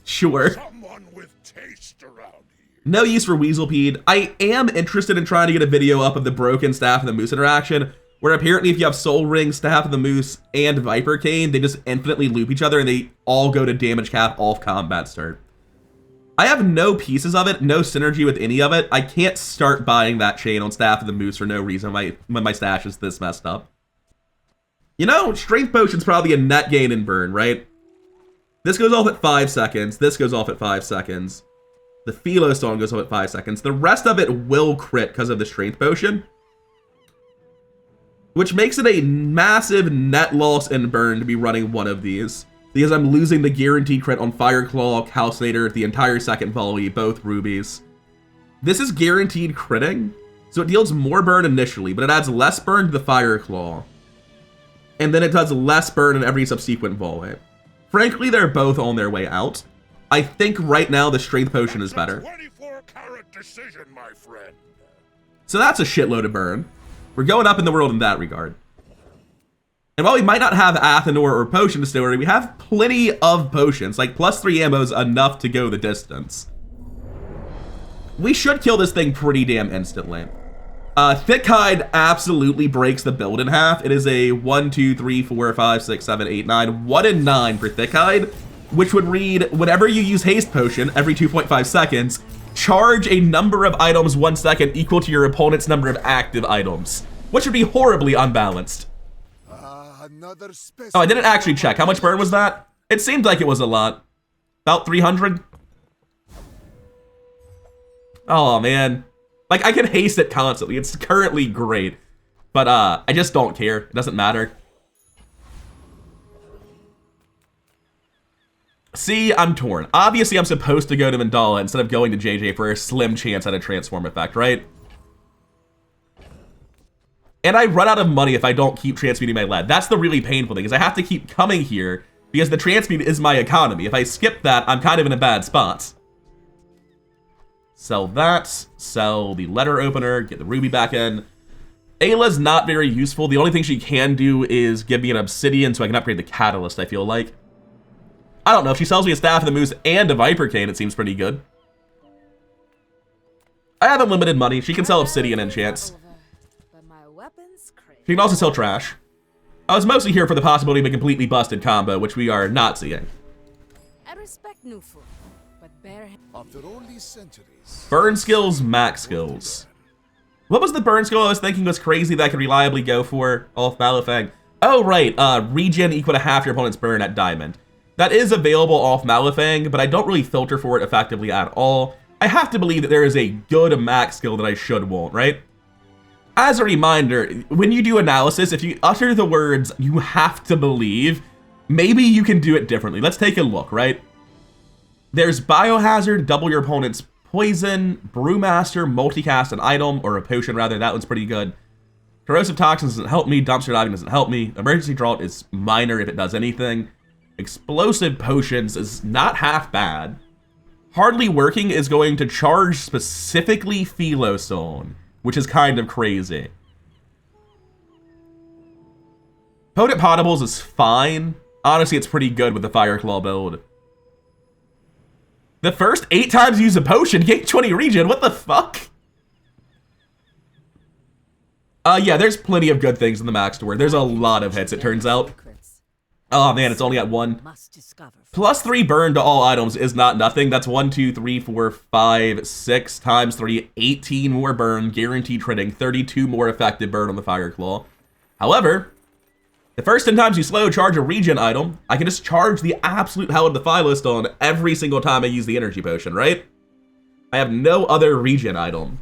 Sure. Someone with taste around here. No use for Weaselpede. I am interested in trying to get a video up of the broken Staff of the Moose interaction, where apparently if you have Soul Ring, Staff of the Moose, and Viper Cane, they just infinitely loop each other and they all go to damage cap off combat start. I have no pieces of it, no synergy with any of it. I can't start buying that chain on Staff of the Moose for no reason when my stash is this messed up. You know, Strength Potion's probably a net gain in burn, right? This goes off at 5 seconds. This goes off at 5 seconds. The Philo Stone goes off at 5 seconds. The rest of it will crit because of the Strength Potion, which makes it a massive net loss in burn to be running one of these, because I'm losing the guaranteed crit on Fireclaw, Calcinator, the entire second volley, both rubies. This is guaranteed critting, so it deals more burn initially, but it adds less burn to the Fireclaw, and then it does less burn in every subsequent volley. Frankly, they're both on their way out. I think right now the Strength Potion is better. 24-carat decision, my friend. So that's a shitload of burn. We're going up in the world in that regard. And while we might not have Athenor or Potion Distillery, we have plenty of potions. Like, +3 ammo is enough to go the distance. We should kill this thing pretty damn instantly. Thick Hide absolutely breaks the build in half. It is a 1, 2, 3, 4, 5, 6, 7, 8, 9, 1 in 9 for Thick Hide, which would read, whenever you use Haste Potion every 2.5 seconds, charge a number of items 1 second equal to your opponent's number of active items, which would be horribly unbalanced. Oh, I didn't actually check. How much burn was that? It seemed like it was a lot. About 300? Oh, man. Like, I can haste it constantly. It's currently great. But, I just don't care. It doesn't matter. See, I'm torn. Obviously, I'm supposed to go to Mandala instead of going to JJ for a slim chance at a transform effect, right? And I run out of money if I don't keep transmuting my lead. That's the really painful thing, is I have to keep coming here because the transmute is my economy. If I skip that, I'm kind of in a bad spot. Sell that, sell the letter opener, get the ruby back in. Ayla's not very useful. The only thing she can do is give me an obsidian so I can upgrade the catalyst, I feel like. I don't know, if she sells me a Staff of the Moose and a Viper Cane, it seems pretty good. I have unlimited money. She can sell obsidian enchants. She can also sell trash. I was mostly here for the possibility of a completely busted combo, which we are not seeing. I respect Nufu, but After all these centuries, Burn skills, max skills. What was the burn skill I was thinking was crazy that I could reliably go for off Malifang? Oh, right, regen equal to half your opponent's burn at Diamond. That is available off Malifang, but I don't really filter for it effectively at all. I have to believe that there is a good max skill that I should want, right? As a reminder, when you do analysis, if you utter the words, "you have to believe," maybe you can do it differently. Let's take a look, right? There's Biohazard, double your opponent's poison, Brewmaster, multicast an item, or a potion rather, that one's pretty good. Corrosive Toxins doesn't help me, Dumpster Diving doesn't help me, Emergency Drought is minor if it does anything. Explosive Potions is not half bad. Hardly Working is going to charge specifically Philostone, which is kind of crazy. Potent Potables is fine. Honestly, it's pretty good with the Fireclaw build. The first 8 times you use a potion, gain 20 regen. What the fuck? Yeah, there's plenty of good things in the max store. There's a lot of hits, it turns out. Oh man, it's only at 1. +3 burn to all items is not nothing. That's 1, 2, 3, 4, 5, 6 times 3, 18 more burn, guaranteed critting, 32 more effective burn on the Fireclaw. However, the first 10 times you slow charge a regen item, I can just charge the absolute hell of the Philostone every single time I use the energy potion, right? I have no other regen item.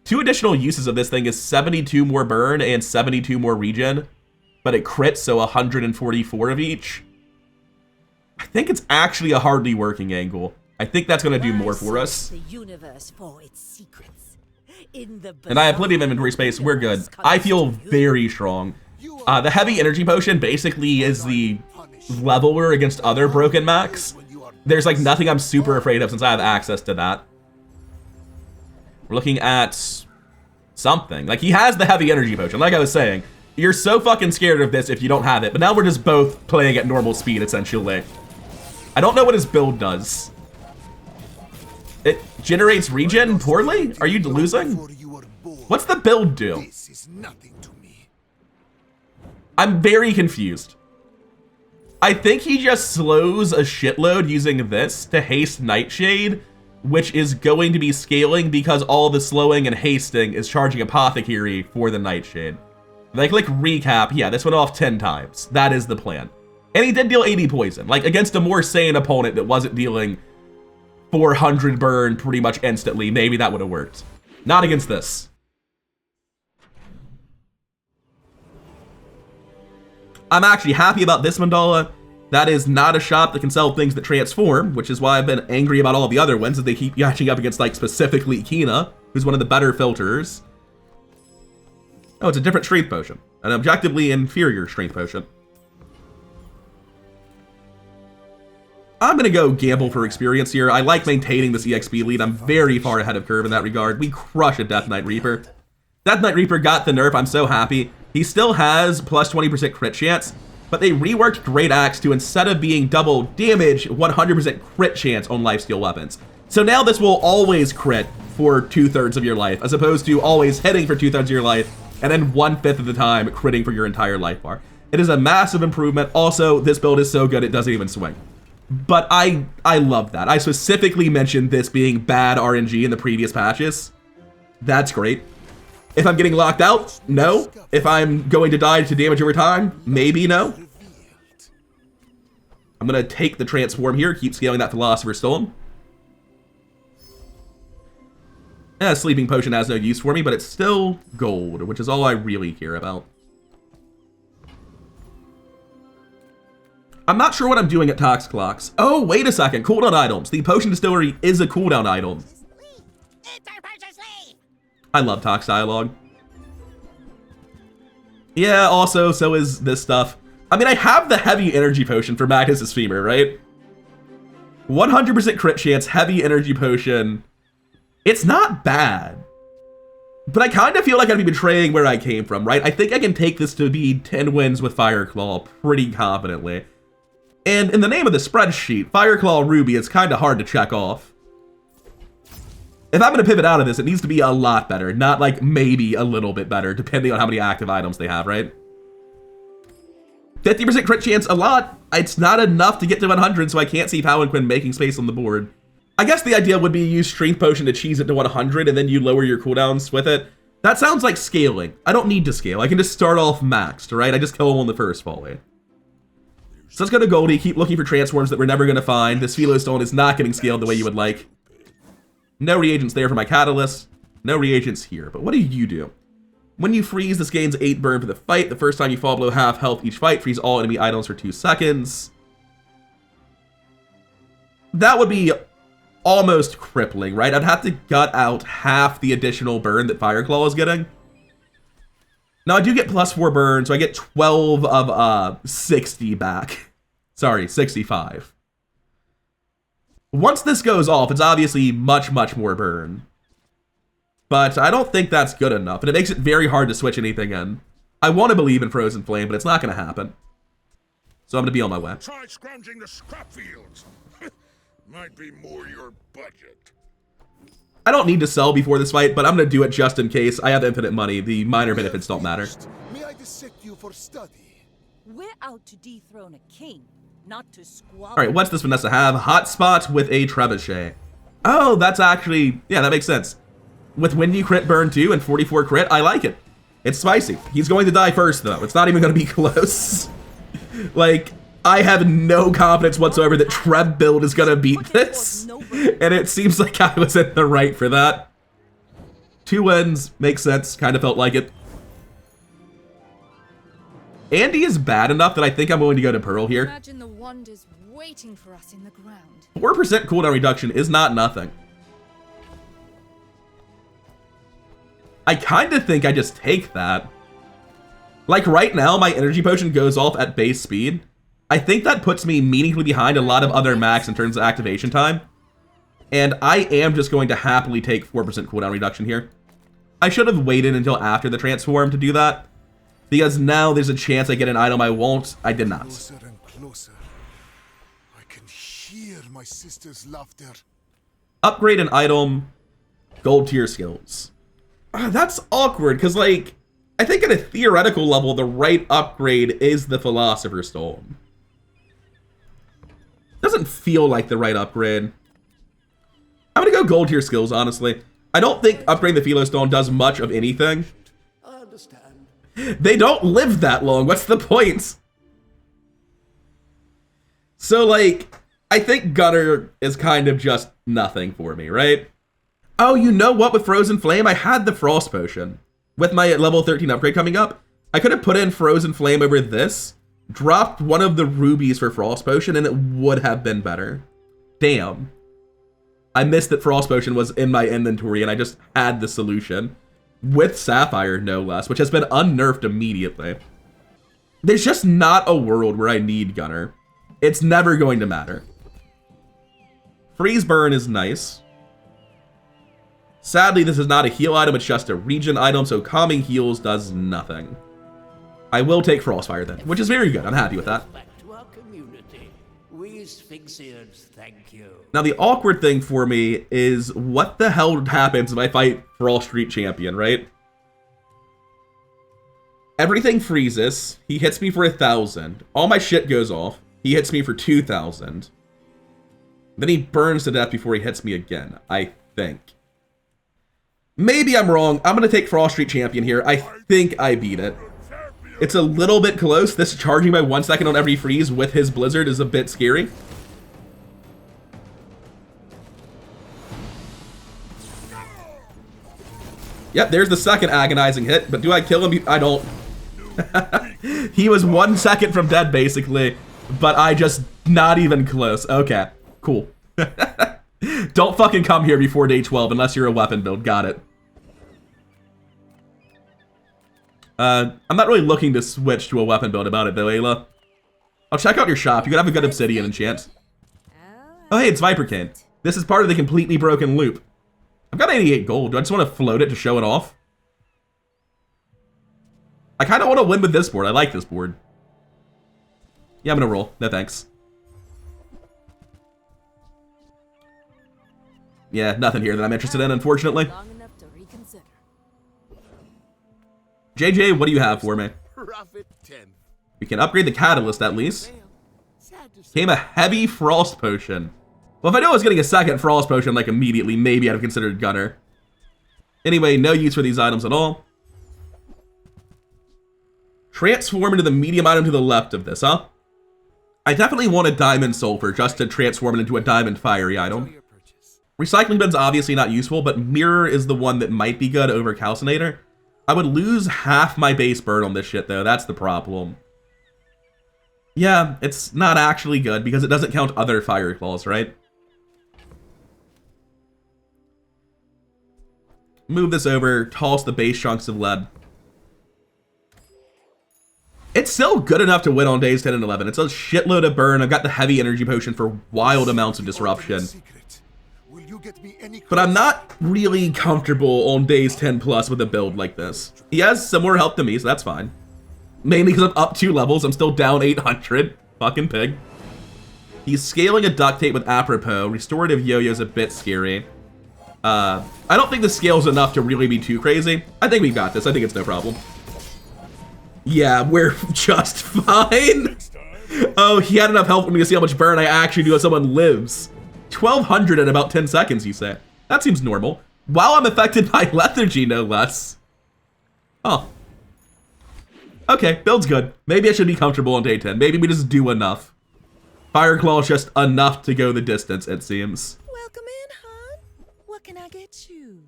2 additional uses of this thing is 72 more burn and 72 more regen, but it crits, so 144 of each. I think it's actually a hardly working angle. I think that's going to do more for us. The universe for its secrets. In the And I have plenty of inventory space. We're good. I feel very strong. The heavy energy potion basically is the leveler against other broken mechs. There's like nothing I'm super afraid of since I have access to that. We're looking at something. Like, he has the heavy energy potion, like I was saying. You're so fucking scared of this if you don't have it, but now we're just both playing at normal speed, essentially. I don't know what his build does. It generates regen poorly? Are you losing? What's the build do? This is nothing to me. I'm very confused. I think he just slows a shitload using this to haste Nightshade, which is going to be scaling because all the slowing and hasting is charging Apothecary for the Nightshade. Like, recap, yeah, this went off 10 times. That is the plan. And he did deal 80 poison, like, against a more sane opponent that wasn't dealing 400 burn pretty much instantly. Maybe that would have worked. Not against this. I'm actually happy about this mandala. That is not a shop that can sell things that transform, which is why I've been angry about all the other ones that they keep matching up against, like, specifically Kina, who's one of the better filters. Oh, it's a different strength potion. An objectively inferior strength potion. I'm gonna go gamble for experience here. I like maintaining this EXP lead. I'm very far ahead of curve in that regard. We crush a Death Knight Reaper. Death Knight Reaper got the nerf. I'm so happy. He still has plus 20% crit chance, but they reworked Great Axe to, instead of being double damage, 100% crit chance on lifesteal weapons. So now this will always crit for 2/3 of your life, as opposed to always hitting for 2/3 of your life, and then 1/5 of the time critting for your entire life bar. It is a massive improvement. Also, this build is so good it doesn't even swing. But I love that. I specifically mentioned this being bad RNG in the previous patches. That's great. If I'm getting locked out, no. If I'm going to die to damage over time, maybe no. I'm gonna take the transform here, keep scaling that Philosopher's Stone. Sleeping Potion has no use for me, but it's still gold, which is all I really care about. I'm not sure what I'm doing at Tox Clocks. Oh, wait a second. Cooldown items. The Potion Distillery is a cooldown item. I love Tox Dialogue. Yeah, also, so is this stuff. I mean, I have the Heavy Energy Potion for Magnus's Femur, right? 100% crit chance, Heavy Energy Potion. It's not bad. But I kind of feel like I'd be betraying where I came from, right? I think I can take this to be 10 wins with Fireclaw pretty confidently. And in the name of the spreadsheet, Fireclaw Ruby is kind of hard to check off. If I'm going to pivot out of this, it needs to be a lot better, not like maybe a little bit better, depending on how many active items they have, right? 50% crit chance, a lot. It's not enough to get to 100, so I can't see Palanquin making space on the board. I guess the idea would be you use Strength Potion to cheese it to 100, and then you lower your cooldowns with it. That sounds like scaling. I don't need to scale. I can just start off maxed, right? I just kill him on the first volley. So let's go to Goldie, keep looking for transforms that we're never going to find. This Philo Stone is not getting scaled the way you would like. No reagents there for my Catalyst. No reagents here. But what do you do? When you freeze, this gains 8 burn for the fight. The first time you fall below half health each fight, freeze all enemy items for 2 seconds. That would be almost crippling, right? I'd have to gut out half the additional burn that Fireclaw is getting. Now, I do get plus 4 burn, so I get 12 of 60 back. Sorry, 65. Once this goes off, it's obviously much, much more burn. But I don't think that's good enough, and it makes it very hard to switch anything in. I want to believe in Frozen Flame, but it's not going to happen. So I'm going to be on my way. Try scrounging the scrap fields. Might be more your budget. I don't need to sell before this fight, but I'm going to do it just in case. I have infinite money. The minor benefits don't matter. May I dissect you for study? We're out to dethrone a king, not to squabble. All right, what's this Vanessa have? Hotspot with a Trebuchet. Oh, that's actually, yeah, that makes sense. With when you crit burn 2 and 44 crit, I like it. It's spicy. He's going to die first, though. It's not even going to be close. Like, I have no confidence whatsoever that Treb build is going to beat this. And it seems like I was in the right for that. 2 wins, makes sense, kind of felt like it. Andy is bad enough that I think I'm going to go to Pearl here. Imagine the wonders waiting for us in the ground. 4% cooldown reduction is not nothing. I kind of think I just take that. Like right now, my energy potion goes off at base speed. I think that puts me meaningfully behind a lot of other max in terms of activation time. And I am just going to happily take 4% cooldown reduction here. I should have waited until after the transform to do that, because now there's a chance I get an item I won't. I did not. Closer and closer. I can hear my sister's laughter. Upgrade an item, gold tier skills. That's awkward, because, like, I think at a theoretical level, the right upgrade is the Philosopher's Stone. Doesn't feel like the right upgrade. I'm gonna go gold tier skills, honestly. I don't think upgrading the Philo Stone does much of anything. I understand. They don't live that long. What's the point? So, like, I think Gunner is kind of just nothing for me, right? Oh, you know what? With Frozen Flame, I had the Frost Potion. With my level 13 upgrade coming up, I could have put in Frozen Flame over this, dropped one of the rubies for Frost Potion, and it would have been better. Damn. I missed that Frost Potion was in my inventory, and I just had the solution. With Sapphire, no less, which has been unnerfed immediately. There's just not a world where I need Gunner. It's never going to matter. Freeze Burn is nice. Sadly, this is not a heal item, it's just a regen item, so calming heals does nothing. I will take Frostfire then, which is very good. I'm happy with that. Back to our community. We Sphinxians thank you. Now, the awkward thing for me is what the hell happens if I fight Frost Street Champion, right? Everything freezes. He hits me for 1,000. All my shit goes off. He hits me for 2,000. Then he burns to death before he hits me again, I think. Maybe I'm wrong. I'm going to take Frost Street Champion here. I think I beat it. It's a little bit close. This charging by 1 second on every freeze with his Blizzard is a bit scary. Yep, there's the second agonizing hit, but do I kill him? I don't. He was 1 second from dead, basically, but I just not even close. Okay, cool. Don't fucking come here before day 12 unless you're a weapon build. Got it. I'm not really looking to switch to a weapon build about it, though, Ayla. I'll check out your shop. You could have a good obsidian enchant. Oh, hey, it's Viper Cane. This is part of the completely broken loop. I've got 88 gold. Do I just want to float it to show it off? I kind of want to win with this board. I like this board. Yeah, I'm going to roll. No, thanks. Yeah, nothing here that I'm interested in, unfortunately. JJ, what do you have for me? We can upgrade the Catalyst, at least. Came a heavy Frost Potion. Well, if I knew I was getting a second Frost Potion, like, immediately, maybe I'd have considered Gunner. Anyway, no use for these items at all. Transform into the medium item to the left of this, huh? I definitely want a Diamond Sulfur just to transform it into a Diamond Fiery item. Recycling Bin's obviously not useful, but Mirror is the one that might be good over Calcinator. I would lose half my base burn on this shit, though. That's the problem. Yeah, it's not actually good because it doesn't count other Fireclaws, right? Move this over, toss the base chunks of lead. It's still good enough to win on days 10 and 11. It's a shitload of burn. I've got the heavy energy potion for wild amounts of disruption. But I'm not really comfortable on days 10 plus with a build like this. He has similar health to me, so that's fine. Mainly because I'm up 2 levels. I'm still down 800. Fucking pig. He's scaling a Duct Tape with Apropos. Restorative Yo-Yo's a bit scary. I don't think the scale's enough to really be too crazy. I think we've got this. I think it's no problem. Yeah, we're just fine. Oh, he had enough health for me to see how much burn I actually do as someone lives. 1,200 in about 10 seconds, you say? That seems normal. While I'm affected by lethargy, no less. Oh. Okay, build's good. Maybe I should be comfortable on day 10. Maybe we just do enough. Fireclaw is just enough to go the distance, it seems. Welcome in, hon. What can I get you?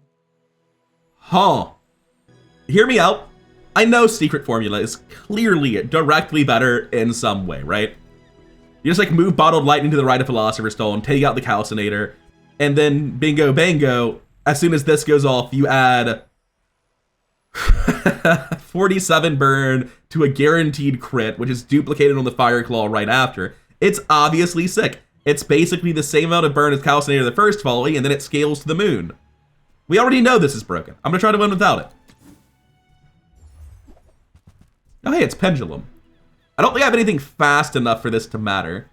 Huh. Hear me out. I know Secret Formula is clearly directly better in some way, right? You just like move Bottled Lightning to the right of Philosopher's Stone, take out the Calcinator, and then bingo bango, as soon as this goes off, you add 47 burn to a guaranteed crit, which is duplicated on the Fireclaw right after. It's obviously sick. It's basically the same amount of burn as Calcinator the first volley, and then it scales to the moon. We already know this is broken. I'm gonna try to win without it. Oh, hey, it's Pendulum. I don't think I have anything fast enough for this to matter.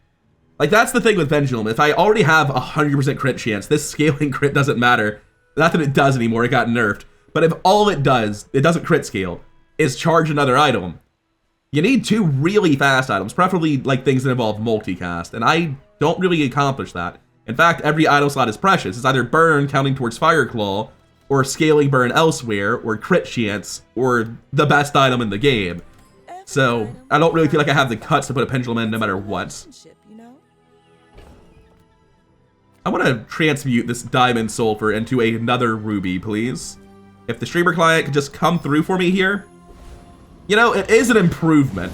Like, that's the thing with Pendulum. If I already have 100% crit chance, this scaling crit doesn't matter. Not that it does anymore, it got nerfed. But if all it does, it doesn't crit scale, is charge another item, you need 2 really fast items, preferably like things that involve multicast, and I don't really accomplish that. In fact, every item slot is precious. It's either burn counting towards Fireclaw, or scaling burn elsewhere, or crit chance, or the best item in the game. So, I don't really feel like I have the cuts to put a Pendulum in no matter what. I want to transmute this Diamond Sulfur into another Ruby, please. If the streamer client could just come through for me here. You know, it is an improvement.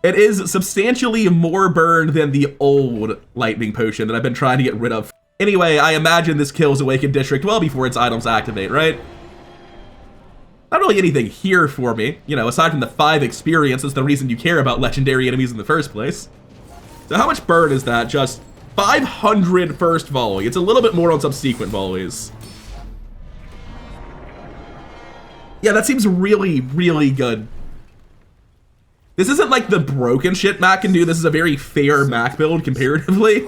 It is substantially more burn than the old Lightning Potion that I've been trying to get rid of. Anyway, I imagine this kills Awakened District well before its items activate, right? Not really anything here for me. You know, aside from the 5 experience, that's the reason you care about legendary enemies in the first place. So how much burn is that? Just 500 first volley. It's a little bit more on subsequent volleys. Yeah, that seems really, really good. This isn't like the broken shit Mac can do. This is a very fair Mac build comparatively.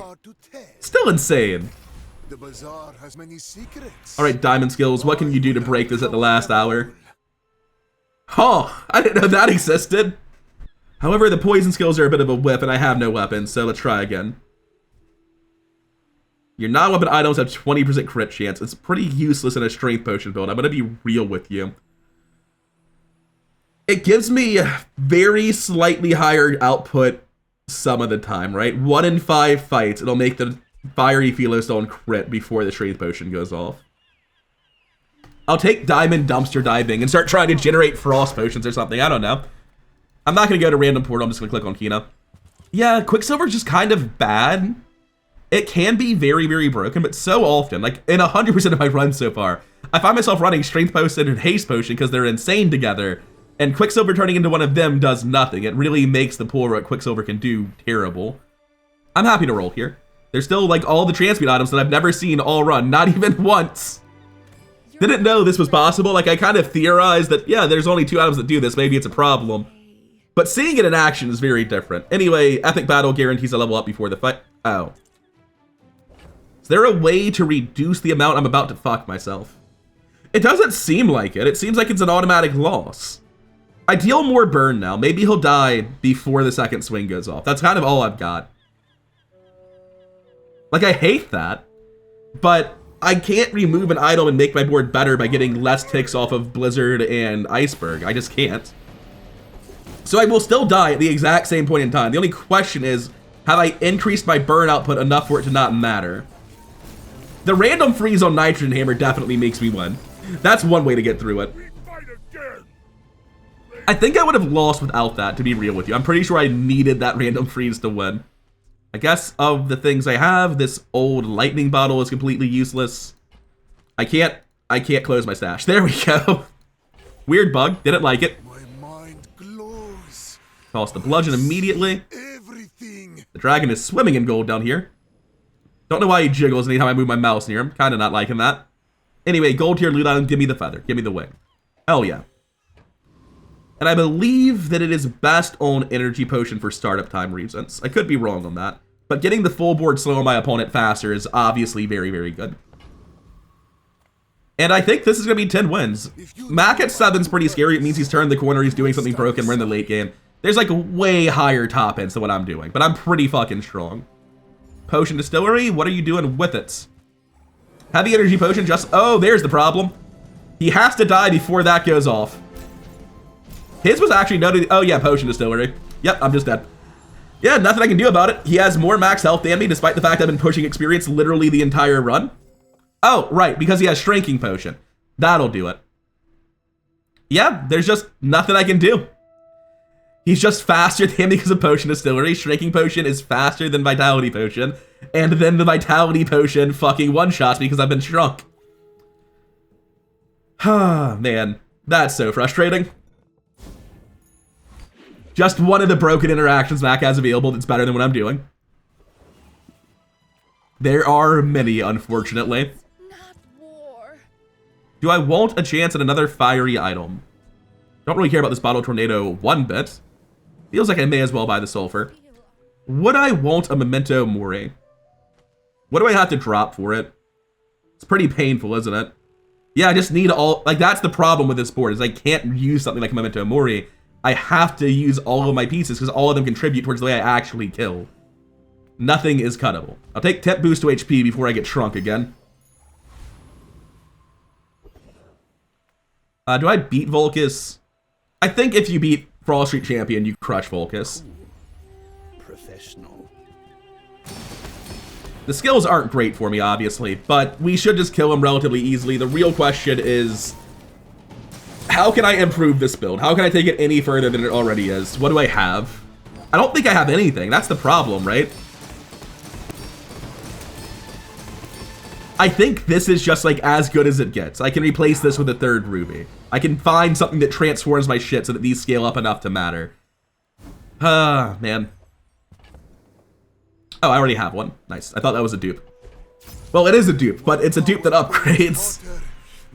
Still insane. The Bazaar has many secrets. Alright, Diamond Skills, what can you do to break this at the last hour? Huh, I didn't know that existed. However, the poison skills are a bit of a whip, and I have no weapons, so let's try again. Your non-weapon items have 20% crit chance. It's pretty useless in a strength potion build. I'm gonna be real with you. It gives me very slightly higher output some of the time, right? 1 in 5 fights, it'll make the Fiery Philostone crit before the strength potion goes off. I'll take Diamond Dumpster Diving and start trying to generate Frost Potions or something. I don't know. I'm not gonna go to Random Portal. I'm just gonna click on Kina. Yeah, Quicksilver's just kind of bad. It can be very, very broken, but so often, like in 100% of my runs so far, I find myself running Strength Potion and Haste Potion because they're insane together, and Quicksilver turning into one of them does nothing. It really makes the pool what Quicksilver can do terrible. I'm happy to roll here. There's still like all the transmute items that I've never seen all run, not even once. Didn't know this was possible. Like I kind of theorized that, yeah, there's only 2 items that do this. Maybe it's a problem. But seeing it in action is very different. Anyway, Epic Battle guarantees a level up before the fight. Oh. Is there a way to reduce the amount I'm about to fuck myself? It doesn't seem like it. It seems like it's an automatic loss. I deal more burn now. Maybe he'll die before the second swing goes off. That's kind of all I've got. Like, I hate that. But I can't remove an item and make my board better by getting less ticks off of Blizzard and Iceberg. I just can't. So I will still die at the exact same point in time. The only question is, have I increased my burn output enough for it to not matter? The random freeze on Nitrogen Hammer definitely makes me win. That's one way to get through it. I think I would have lost without that, to be real with you. I'm pretty sure I needed that random freeze to win. I guess of the things I have, this old lightning bottle is completely useless. I can't close my stash. There we go. Weird bug, didn't like it. My mind glows. Toss the bludgeon immediately. Everything. The dragon is swimming in gold down here. Don't know why he jiggles anytime I move my mouse near him. Kinda not liking that. Anyway, gold tier loot item, give me the feather. Give me the wing. Hell yeah. And I believe that it is best on energy potion for startup time reasons. I could be wrong on that. But getting the full board slow on my opponent faster is obviously very, very good. And I think this is going to be 10 wins. Mac at 7's pretty scary. It means he's turned the corner, he's doing something broken, we're in the late game. There's like way higher top ends than what I'm doing, but I'm pretty fucking strong. Potion Distillery, what are you doing with it? Heavy energy potion just, oh, there's the problem. He has to die before that goes off. His was actually noted, oh yeah, Potion Distillery. Yep, I'm just dead. Yeah, nothing I can do about it. He has more max health than me, despite the fact I've been pushing experience literally the entire run. Oh, right, because he has Shrinking Potion. That'll do it. Yeah, there's just nothing I can do. He's just faster than me because of Potion Distillery. Shrinking Potion is faster than Vitality Potion. And then the Vitality Potion fucking one-shots me because I've been shrunk. Ah, man. That's so frustrating. Just one of the broken interactions Mac has available that's better than what I'm doing. There are many, unfortunately. Not war. Do I want a chance at another fiery item? Don't really care about this bottle tornado one bit. Feels like I may as well buy the sulfur. Would I want a memento mori? What do I have to drop for it? It's pretty painful, isn't it? Yeah, I just need all, like, that's the problem with this board, is I can't use something like memento mori. I have to use all of my pieces, because all of them contribute towards the way I actually kill. Nothing is cuttable. I'll take temp boost to HP before I get shrunk again. Do I beat Volcus? I think if you beat Frost Street Champion, you crush Volcus. Professional. The skills aren't great for me, obviously, but we should just kill him relatively easily. The real question is, how can I improve this build? How can I take it any further than it already is? What do I have? I don't think I have anything. That's the problem, right? I think this is just like as good as it gets. I can replace this with a third ruby. I can find something that transforms my shit so that these scale up enough to matter. Ah, man. Oh, I already have one. Nice. I thought that was a dupe. Well, it is a dupe, but it's a dupe that upgrades. Water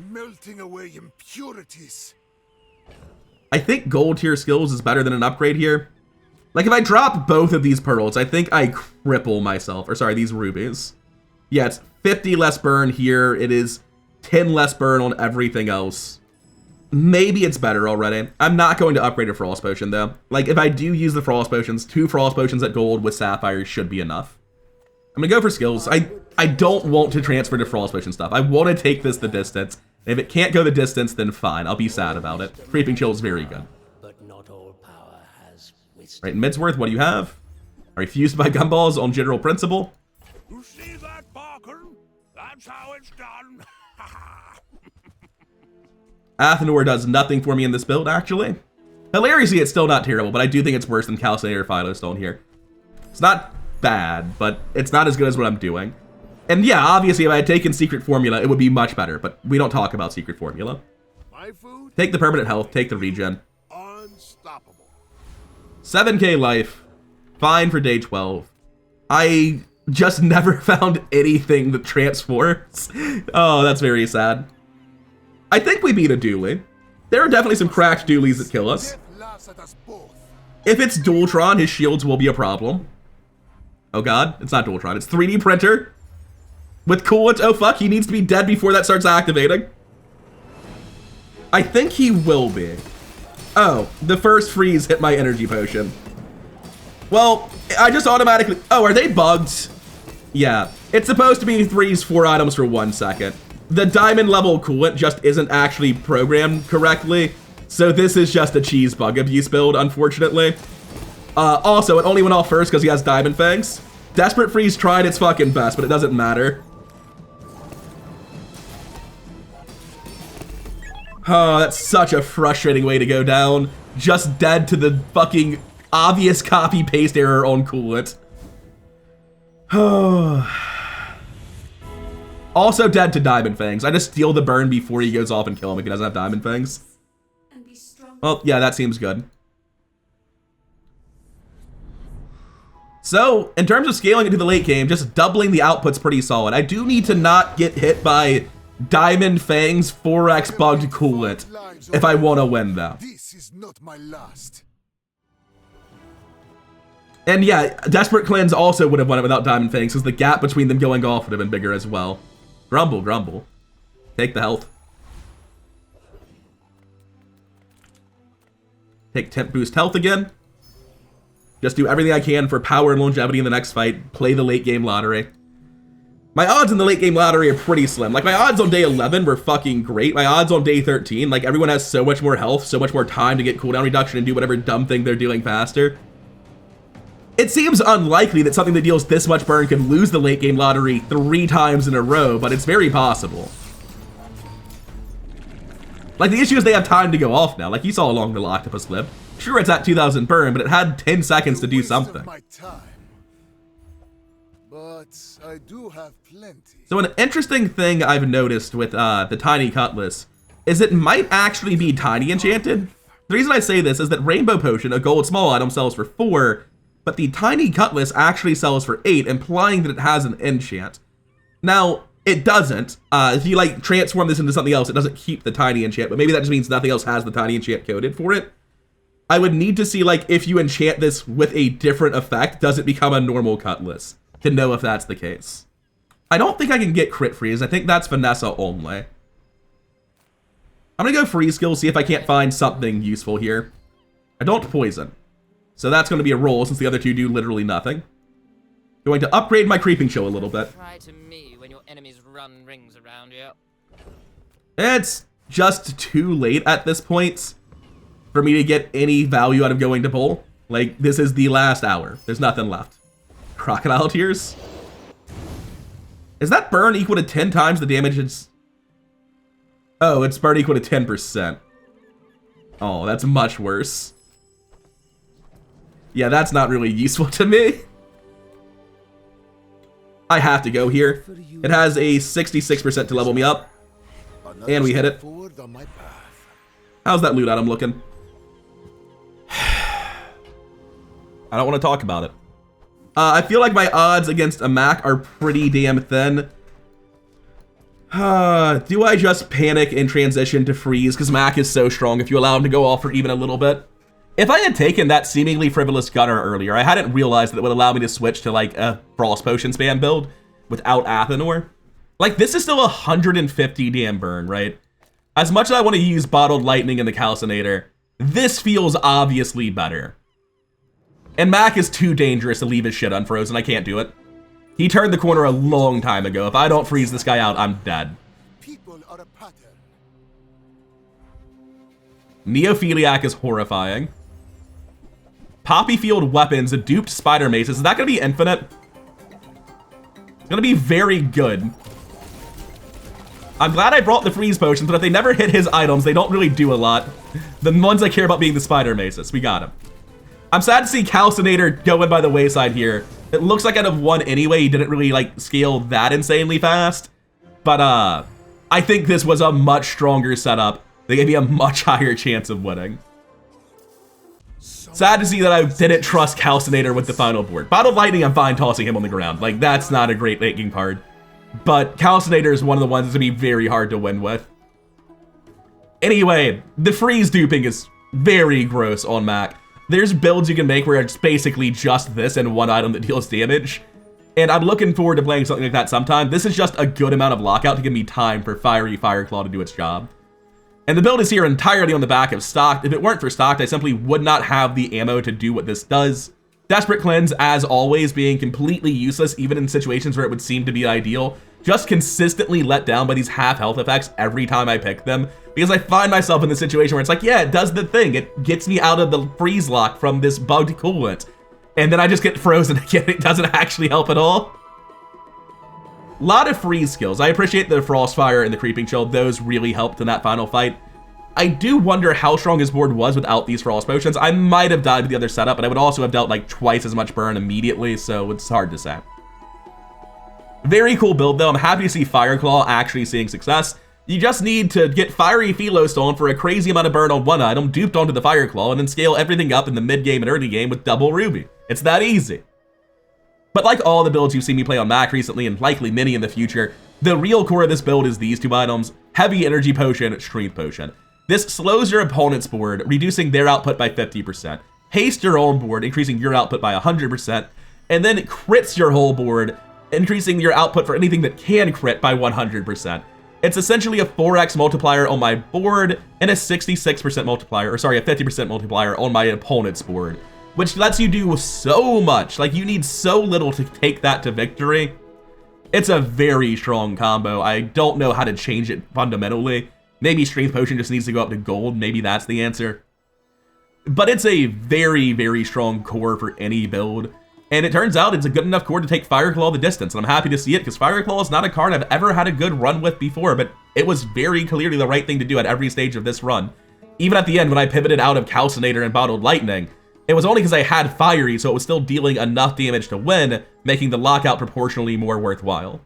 melting away impurities. I think gold tier skills is better than an upgrade here. Like, if I drop both of these pearls, I think I cripple myself. Or sorry, these rubies. Yeah, it's 50 less burn here. It is 10 less burn on everything else. Maybe it's better already. I'm not going to upgrade a Frost Potion, though. Like, if I do use the Frost Potions, 2 Frost Potions at gold with Sapphires should be enough. I'm gonna go for skills. I don't want to transfer to Frost Potion stuff. I want to take this the distance. If it can't go the distance, then fine. I'll be sad about it. Creeping Chill is very good. But not all power has wisdom. Right, Midsworth, what do you have? I refused by gumballs on general principle. You see that, Barker? That's how it's done. Athenor does nothing for me in this build, actually. Hilariously, it's still not terrible, but I do think it's worse than Calcinator or Philostone here. It's not bad, but it's not as good as what I'm doing. And yeah, obviously, if I had taken Secret Formula, it would be much better, but we don't talk about Secret Formula. My food? Take the permanent health, take the regen. Unstoppable. 7k life, fine for day 12. I just never found anything that transforms. Oh, that's very sad. I think we beat a dually. There are definitely some cracked dualies that kill us. Death laughs at us both. If it's Dualtron, his shields will be a problem. Oh god, it's not Dualtron, it's 3D printer. With coolant, oh fuck, he needs to be dead before that starts activating. I think he will be. Oh, the first freeze hit my energy potion. Well, I just automatically, oh, are they bugged? Yeah, it's supposed to be freeze 4 items for 1 second. The diamond level coolant just isn't actually programmed correctly, so this is just a cheese bug abuse build, unfortunately. Also, it only went off first because he has diamond fangs. Desperate Freeze tried its fucking best, but it doesn't matter. Oh, that's such a frustrating way to go down. Just dead to the fucking obvious copy-paste error on coolant. Also dead to Diamond Fangs. I just steal the burn before he goes off and kill him if he doesn't have Diamond Fangs. Well, yeah, that seems good. So, in terms of scaling into the late game, just doubling the output's pretty solid. I do need to not get hit by Diamond Fangs 4x bugged coolant if I want to win, though. This is not my last. And yeah, Desperate Cleanse also would have won it without Diamond Fangs, because the gap between them going off would have been bigger as well. Grumble, grumble. Take the health. Take temp boost health again. Just do everything I can for power and longevity in the next fight. Play the late game lottery. My odds in the late game lottery are pretty slim. Like, my odds on day 11 were fucking great. My odds on day 13, like, everyone has so much more health, so much more time to get cooldown reduction and do whatever dumb thing they're doing faster. It seems unlikely that something that deals this much burn could lose the late game lottery 3 times in a row, but it's very possible. Like, the issue is they have time to go off now. Like, you saw along the octopus clip. Sure, it's at 2000 burn, but it had 10 seconds to do something. My time. But I do have plenty. So an interesting thing I've noticed with the Tiny Cutlass is it might actually be Tiny Enchanted. The reason I say this is that Rainbow Potion, a gold small item, sells for 4, but the Tiny Cutlass actually sells for 8, implying that it has an enchant. Now, it doesn't. If you like transform this into something else, it doesn't keep the tiny enchant, but maybe that just means nothing else has the tiny enchant coded for it. I would need to see like if you enchant this with a different effect, does it become a normal cutlass to know if that's the case. I don't think I can get crit freeze. I think that's Vanessa only. I'm gonna go freeze skill, see if I can't find something useful here. I don't poison. So that's gonna be a roll since the other two do literally nothing. Going to upgrade my creeping chill a little bit. Cry to me when your enemies run rings around you. It's just too late at this point for me to get any value out of going to bull. Like, this is the last hour. There's nothing left. Crocodile tears. Is that burn equal to 10 times the damage it's... Oh, it's burn equal to 10%. Oh, that's much worse. Yeah, that's not really useful to me. I have to go here. It has a 66% to level me up. And we hit it. How's that loot item looking? I don't want to talk about it. I feel like my odds against a Mac are pretty damn thin. Do I just panic and transition to freeze? Because Mac is so strong if you allow him to go off for even a little bit. If I had taken that seemingly frivolous gunner earlier, I hadn't realized that it would allow me to switch to like a Frost Potion spam build without Athenor. Like, this is still 150 damn burn, right? As much as I want to use Bottled Lightning in the Calcinator, this feels obviously better. And Mac is too dangerous to leave his shit unfrozen. I can't do it. He turned the corner a long time ago. If I don't freeze this guy out, I'm dead. People are a pattern. Neophiliac is horrifying. Poppy Field Weapons, a duped Spider Mace. Is that going to be infinite? It's going to be very good. I'm glad I brought the freeze potions, but if they never hit his items, they don't really do a lot. The ones I care about being the Spider Maces. We got him. I'm sad to see Calcinator going by the wayside here. It looks like out of one anyway, he didn't really like scale that insanely fast. But I think this was a much stronger setup. They gave me a much higher chance of winning. Sad to see that I didn't trust Calcinator with the final board. Bottled Lightning, I'm fine tossing him on the ground. Like, that's not a great making card. But Calcinator is one of the ones that's gonna be very hard to win with. Anyway, the freeze duping is very gross on Mac. There's builds you can make where it's basically just this and one item that deals damage. And I'm looking forward to playing something like that sometime. This is just a good amount of lockout to give me time for Fiery Fireclaw to do its job. And the build is here entirely on the back of Stocked. If it weren't for Stocked, I simply would not have the ammo to do what this does. Desperate Cleanse, as always, being completely useless, even in situations where it would seem to be ideal. Just consistently let down by these half health effects every time I pick them. Because I find myself in the situation where it's like, yeah, it does the thing. It gets me out of the freeze lock from this bugged coolant. And then I just get frozen again. It doesn't actually help at all. A lot of freeze skills. I appreciate the Frostfire and the Creeping Chill. Those really helped in that final fight. I do wonder how strong his board was without these Frost Potions. I might have died with the other setup, but I would also have dealt like twice as much burn immediately, so it's hard to say. Very cool build though. I'm happy to see Fireclaw actually seeing success. You just need to get Fiery Philostone for a crazy amount of burn on one item, duped onto the Fireclaw, and then scale everything up in the mid-game and early game with double Ruby. It's that easy. But like all the builds you've seen me play on Mac recently, and likely many in the future, the real core of this build is these two items: Heavy Energy Potion, Strength Potion. This slows your opponent's board, reducing their output by 50%, haste your own board, increasing your output by 100%, and then crits your whole board, increasing your output for anything that can crit by 100%. It's essentially a 4x multiplier on my board and a 66% multiplier, or sorry, a 50% multiplier on my opponent's board, which lets you do so much. Like, you need so little to take that to victory. It's a very strong combo. I don't know how to change it fundamentally. Maybe Strength Potion just needs to go up to gold. Maybe that's the answer. But it's a very, very strong core for any build. And it turns out it's a good enough core to take Fireclaw the distance. And I'm happy to see it because Fireclaw is not a card I've ever had a good run with before. But it was very clearly the right thing to do at every stage of this run. Even at the end when I pivoted out of Calcinator and Bottled Lightning, it was only because I had Fiery, so it was still dealing enough damage to win, making the lockout proportionally more worthwhile.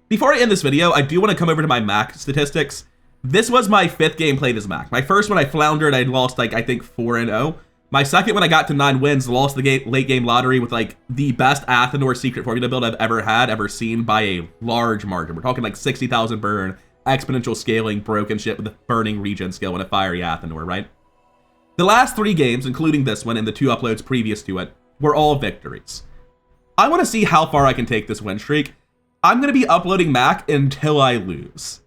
Before I end this video, I do want to come over to my Mac statistics. This was my 5th gameplay this Mac. My first one I floundered, I lost like, I think 4-0. My second when I got to 9 wins, lost the late game lottery with like the best Athenor secret formula build I've ever seen by a large margin. We're talking like 60,000 burn, exponential scaling, broken shit with the burning regen skill and a fiery Athenor, right? The last 3 games, including this one and the 2 uploads previous to it, were all victories. I want to see how far I can take this win streak. I'm going to be uploading Mac until I lose.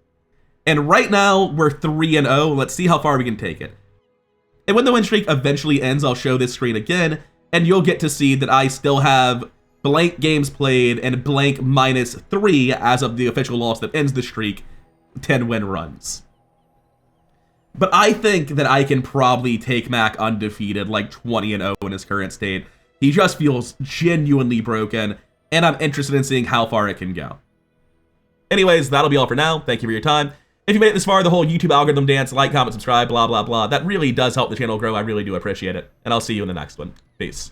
And right now, we're 3-0. Let's see how far we can take it. And when the win streak eventually ends, I'll show this screen again, and you'll get to see that I still have blank games played and blank -3 as of the official loss that ends the streak, 10 win runs. But I think that I can probably take Mac undefeated, like 20-0 in his current state. He just feels genuinely broken, and I'm interested in seeing how far it can go. Anyways, that'll be all for now. Thank you for your time. If you made it this far, the whole YouTube algorithm dance, like, comment, subscribe, blah, blah, blah, that really does help the channel grow. I really do appreciate it. And I'll see you in the next one. Peace.